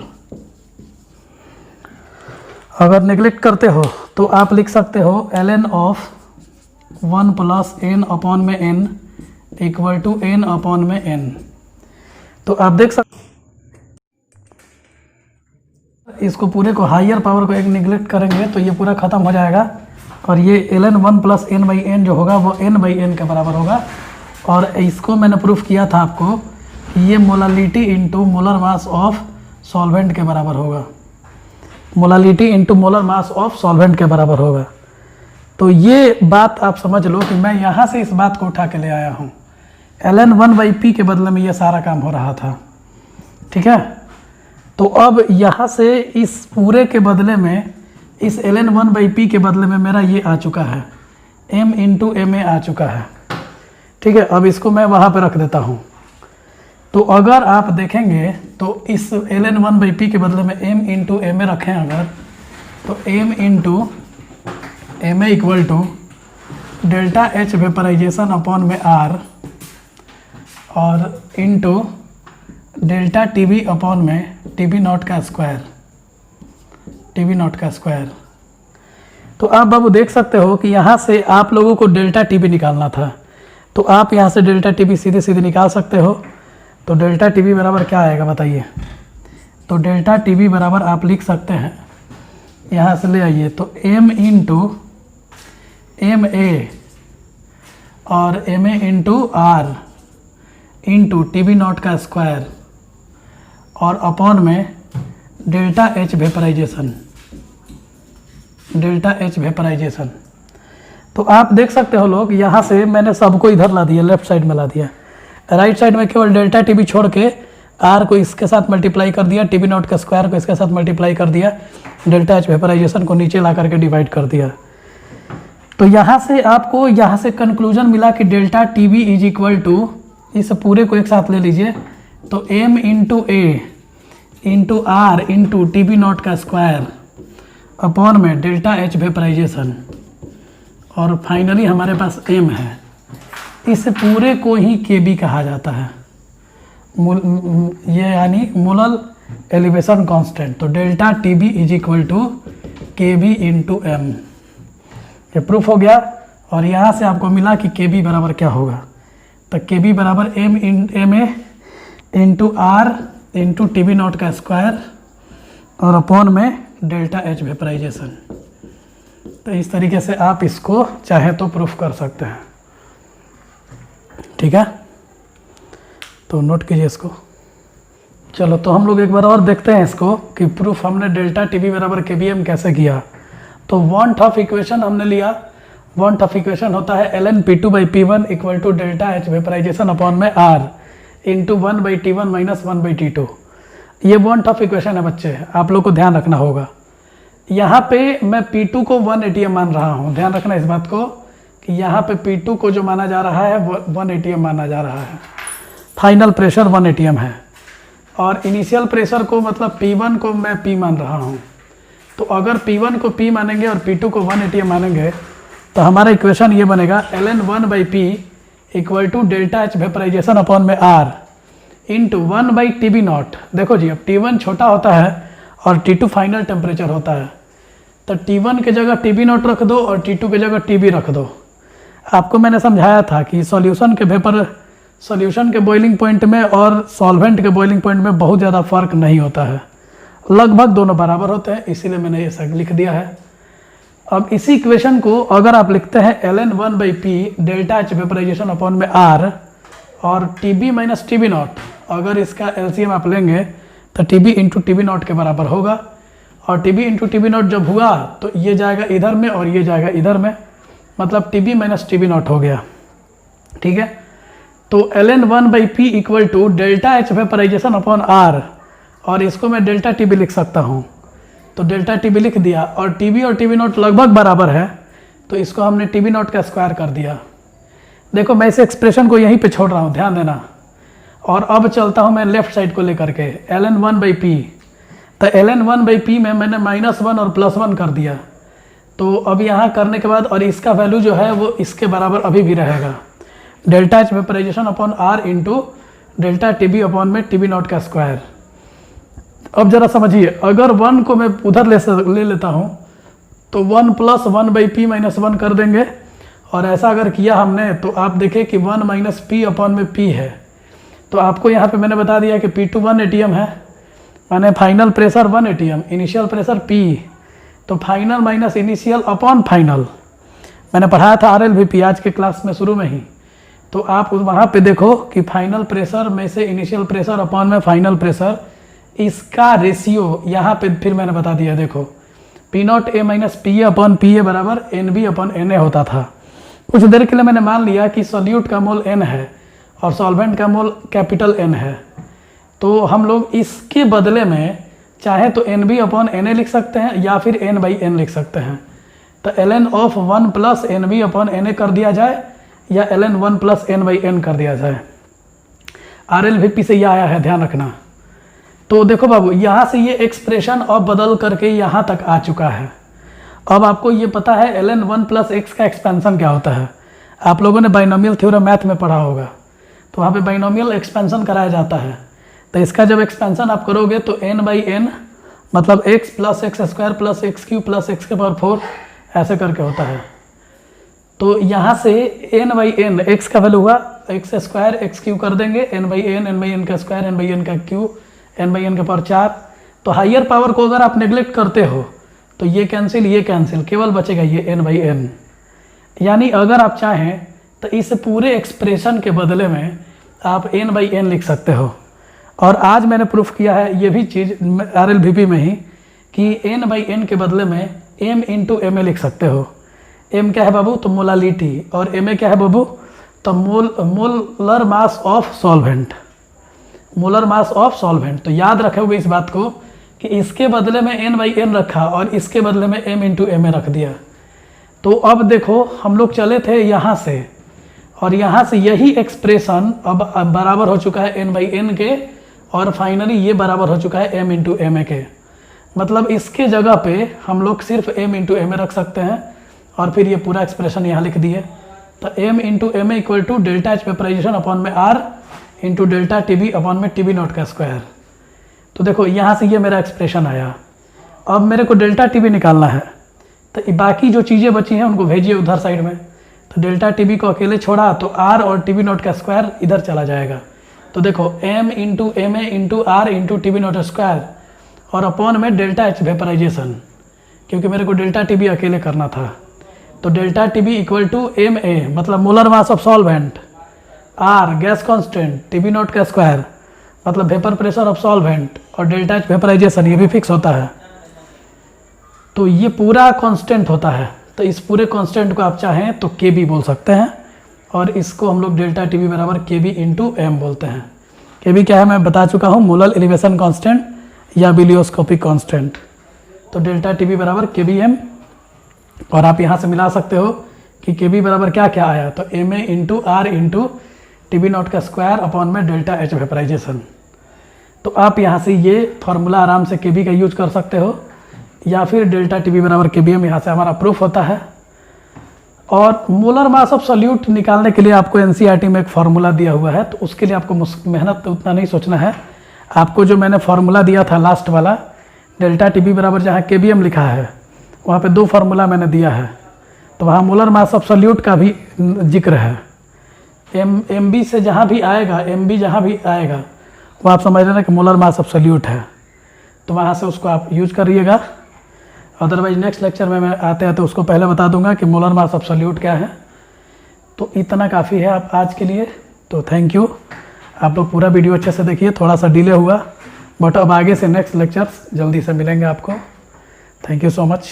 अगर नेग्लेक्ट करते हो तो आप लिख सकते हो ln of 1 plus N upon में N equal to N upon में एन। तो आप देख सकते इसको पूरे को हायर पावर को एक निगलेक्ट करेंगे तो ये पूरा ख़त्म हो जाएगा, और ये ln 1 plus N by N जो होगा वो n बाई एन के बराबर होगा। और इसको मैंने प्रूफ किया था आपको कि ये molality into molar mass of solvent के बराबर होगा, molality into molar mass of solvent के बराबर होगा। तो ये बात आप समझ लो कि मैं यहाँ से इस बात को उठा के ले आया हूँ, ln 1/p के बदले में ये सारा काम हो रहा था। ठीक है, तो अब यहाँ से इस पूरे के बदले में, इस ln 1/p के बदले में मेरा ये आ चुका है m इंटू एम ए आ चुका है। ठीक है, अब इसको मैं वहाँ पे रख देता हूँ। तो अगर आप देखेंगे तो इस ln 1/p के बदले में m इंटू एम ए रखें अगर, तो m into M A equal to delta H vaporisation upon में r और into delta T V upon में टी वी नॉट का स्क्वायर। तो आप बाबू देख सकते हो कि यहाँ से आप लोगों को डेल्टा टी वी निकालना था, तो आप यहाँ से डेल्टा टी वी सीधे सीधे निकाल सकते हो। तो डेल्टा टी वी बराबर क्या आएगा बताइए, तो डेल्टा टी वी बराबर आप लिख सकते हैं, यहाँ से ले आइए, तो m इंटू एम ए और M A into R into T V naught का स्क्वायर और अपॉन में डेल्टा एच वेपराइजेशन। तो आप देख सकते हो लोग, यहाँ से मैंने सबको इधर ला दिया, लेफ्ट साइड में ला दिया, राइट साइड में केवल डेल्टा टी वी छोड़ के आर को इसके साथ मल्टीप्लाई कर दिया, टी वी नॉट का स्क्वायर को इसके साथ मल्टीप्लाई कर दिया, डेल्टा एच वेपराइजेशन को नीचे ला करके डिवाइड कर दिया। तो यहाँ से आपको यहाँ से कंक्लूजन मिला कि delta T V is equal to, इस पूरे को एक साथ ले लीजिए, तो m into A into R into T B not का स्क्वायर अपॉन में डेल्टा एच वेपराइजेशन, और फाइनली हमारे पास m है। इस पूरे को ही kb कहा जाता है, ये यानी मोलर एलिवेशन कांस्टेंट। तो delta T B is equal to K B into M, ये प्रूफ हो गया। और यहाँ से आपको मिला कि के बी बराबर क्या होगा, तो के बी बराबर M A into R into T B not का स्क्वायर और अपॉन में डेल्टा एच वेपराइजेशन। तो इस तरीके से आप इसको चाहे तो प्रूफ कर सकते हैं, ठीक है। तो नोट कीजिए इसको। चलो तो हम लोग एक बार और देखते हैं इसको कि प्रूफ हमने डेल्टा टी बी बराबर के बी एम कैसे किया। तो वांट ऑफ इक्वेशन हमने लिया, वांट ऑफ इक्वेशन होता है ln p2 by p1 equal to delta H vaporisation upon में r into 1 by T one minus 1 by T two. ये वांट ऑफ इक्वेशन है बच्चे, आप लोग को ध्यान रखना होगा। यहाँ पे मैं p2 को 1 ATM मान रहा हूँ, ध्यान रखना इस बात को कि यहाँ पे p2 को जो माना जा रहा है वो 1 ATM माना जा रहा है। फाइनल प्रेशर 1 ATM है और इनिशियल प्रेशर को मतलब P1 को मैं P मान रहा हूँ। तो अगर P1 को P मानेंगे और P2 को 1 ATM मानेंगे तो हमारा इक्वेशन ये बनेगा ln 1 by P equal to delta H vaporisation upon में r into 1 by T B naught. देखो जी, अब T1 छोटा होता है और T2 फाइनल टेम्परेचर होता है, तो T1 के जगह टी बी नॉट रख दो और T2 के जगह टी बी रख दो। आपको मैंने समझाया था कि सॉल्यूशन के बॉइलिंग पॉइंट में और सॉल्वेंट के बॉइलिंग पॉइंट में बहुत ज़्यादा फर्क नहीं होता है, लगभग दोनों बराबर होते हैं, इसीलिए मैंने ये सब लिख दिया है। अब इसी इक्वेशन को अगर आप लिखते हैं ln 1 by P delta H vaporisation upon में r और T B minus T B naught, अगर इसका एलसीएम आप लेंगे तो T B into T B naught के बराबर होगा। और T B into T B naught जब हुआ तो ये जाएगा इधर में और ये जाएगा इधर में, मतलब T B minus T B naught हो गया, ठीक है। तो ln 1 by P equal to delta H vaporisation upon r, और इसको मैं डेल्टा टी बी लिख सकता हूँ, तो डेल्टा टी बी लिख दिया। और टी बी नॉट लगभग बराबर है, तो इसको हमने टी बी नॉट का स्क्वायर कर दिया। देखो मैं इस एक्सप्रेशन को यहीं पे छोड़ रहा हूँ, ध्यान देना। और अब चलता हूँ मैं लेफ्ट साइड को लेकर के ln 1 बाई पी, तो ln 1 बाई पी में मैंने -1 और +1 कर दिया। तो अब यहाँ करने के बाद और इसका वैल्यू जो है वो इसके बराबर अभी भी रहेगा, delta H vaporisation upon r into delta T B upon में टी बी नॉट का स्क्वायर। अब जरा समझिए, अगर 1 को मैं उधर ले लेता हूँ तो 1 + 1 बाई पी माइनस 1 कर देंगे, और ऐसा अगर किया हमने तो आप देखें कि 1 माइनस पी अपॉन में पी है। तो आपको यहाँ पे मैंने बता दिया कि P2 1 ATM है, माने final pressure 1 ATM, initial pressure P, तो final minus initial upon final. मैंने पढ़ाया था RLVP आज के क्लास में शुरू में ही, तो आप वहाँ पे देखो कि फाइनल प्रेशर में से इनिशियल प्रेशर अपॉन में फाइनल प्रेशर, इसका रेशियो यहाँ पे फिर मैंने बता दिया। देखो P0A minus PA upon PA बराबर NB अपॉन NA होता था। कुछ देर के लिए मैंने मान लिया कि सॉल्यूट का मोल N है और सॉल्वेंट का मोल कैपिटल N है, तो हम लोग इसके बदले में चाहे तो NB अपॉन NA लिख सकते हैं या फिर N बाई N लिख सकते हैं। तो ln of 1 plus NB upon NA कर दिया जाए या ln 1 plus N by N कर दिया जाए। RLVP से यह आया है, ध्यान रखना। तो देखो बाबू, यहाँ से ये एक्सप्रेशन अब बदल करके यहाँ तक आ चुका है। अब आपको ये पता है ln 1 प्लस x का एक्सपेंशन क्या होता है। आप लोगों ने बाइनोमियल थ्योरम मैथ में पढ़ा होगा, तो वहाँ पे बाइनोमियल एक्सपेंशन कराया जाता है। तो इसका जब एक्सपेंशन आप करोगे तो n बाई n मतलब x plus x square plus x Q plus x के पावर 4 ऐसे करके होता है। तो यहाँ से n बाई n x का वैल्यू हुआ एक्स स्क्वायर एक्स क्यू कर देंगे, n बाई n का स्क्वायर n बाई n का क्यू n बाई n के पावर 4। तो हाइयर पावर को अगर आप नेग्लेक्ट करते हो तो ये कैंसिल, केवल बचेगा ये n बाई n। यानी अगर आप चाहें तो इस पूरे एक्सप्रेशन के बदले में आप n बाई n लिख सकते हो। और आज मैंने प्रूफ किया है ये भी चीज़ RLVP में ही कि n बाई n के बदले में m इंटू ma लिख सकते हो। m क्या है बाबू, तो मोलालिटी, और ma क्या है बाबू, तो molar mass of solvent, molar mass of solvent. तो याद रखोगे इस बात को कि इसके बदले में n बाई n रखा और इसके बदले में m इंटू ma रख दिया। तो अब देखो हम लोग चले थे यहाँ से और यहाँ से यही एक्सप्रेशन अब बराबर हो चुका है n/n के, और फाइनली ये बराबर हो चुका है m इंटू एम ए के। मतलब इसके जगह पे हम लोग सिर्फ m इंटू एम ए रख सकते हैं और फिर ये पूरा एक्सप्रेशन यहाँ लिख दिए। तो m into M A equal to delta H vaporisation upon में r into delta T B upon में टी बी नॉट का स्क्वायर। तो देखो यहाँ से ये मेरा एक्सप्रेशन आया। अब मेरे को डेल्टा टी बी निकालना है, तो बाकी जो चीज़ें बची हैं उनको भेजिए उधर साइड में। तो डेल्टा टी बी को अकेले छोड़ा तो r और टी बी नॉट का स्क्वायर इधर चला जाएगा। तो देखो m into M A into R into T B naught square और अपॉन में डेल्टा एच वेपराइजेशन, क्योंकि मेरे को डेल्टा टी बी अकेले करना था। तो delta T B equal to M A मतलब molar mass of solvent, R gas constant, T B not का स्क्वायर मतलब वेपर प्रेशर ऑफ सॉल्वेंट, और डेल्टा एच वेपराइजेशन ये भी फिक्स होता है। तो ये पूरा कांस्टेंट होता है। तो इस पूरे कांस्टेंट को आप चाहें तो के बी बोल सकते हैं, और इसको हम लोग डेल्टा टी बी बराबर के बी इंटू एम बोलते हैं। के बी क्या है मैं बता चुका हूँ, मोलर एलिवेशन कांस्टेंट या बिलियोस्कोपिक कांस्टेंट। तो डेल्टा टी बी बराबर के बी एम, और आप यहाँ से मिला सकते हो कि के बी बराबर क्या क्या आया, तो M A into R into T B not का स्क्वायर अपॉन में डेल्टा एच वेपराइजेशन। तो आप यहाँ से ये फार्मूला आराम से के बी का यूज कर सकते हो, या फिर डेल्टा टी बी बराबर के बी एम यहाँ से हमारा प्रूफ होता है। और मोलर मास ऑफ सॉल्यूट निकालने के लिए आपको एनसीईआरटी में एक फार्मूला दिया हुआ है, तो उसके लिए आपको मेहनत उतना नहीं सोचना है। आपको जो मैंने फार्मूला दिया था लास्ट वाला, डेल्टा टी बी बराबर जहाँ के बी एम लिखा है वहाँ पे 2 फार्मूला मैंने दिया है, तो वहाँ मोलर मास ऑफ सॉल्यूट का भी जिक्र है। एम बी से जहाँ भी आएगा, एम बी जहाँ भी आएगा वो आप समझ लेना कि मोलर मास ऑफ सॉल्यूट है, तो वहाँ से उसको आप यूज करिएगा। अदरवाइज नेक्स्ट लेक्चर में मैं आते हैं तो उसको पहले बता दूंगा कि मोलर मास ऑफ सॉल्यूट क्या है। तो इतना काफ़ी है आप आज के लिए। तो थैंक यू, आप लोग पूरा वीडियो अच्छे से देखिए। थोड़ा सा डिले हुआ बट अब आगे से नेक्स्ट लेक्चर्स जल्दी से मिलेंगे आपको। Thank you so much.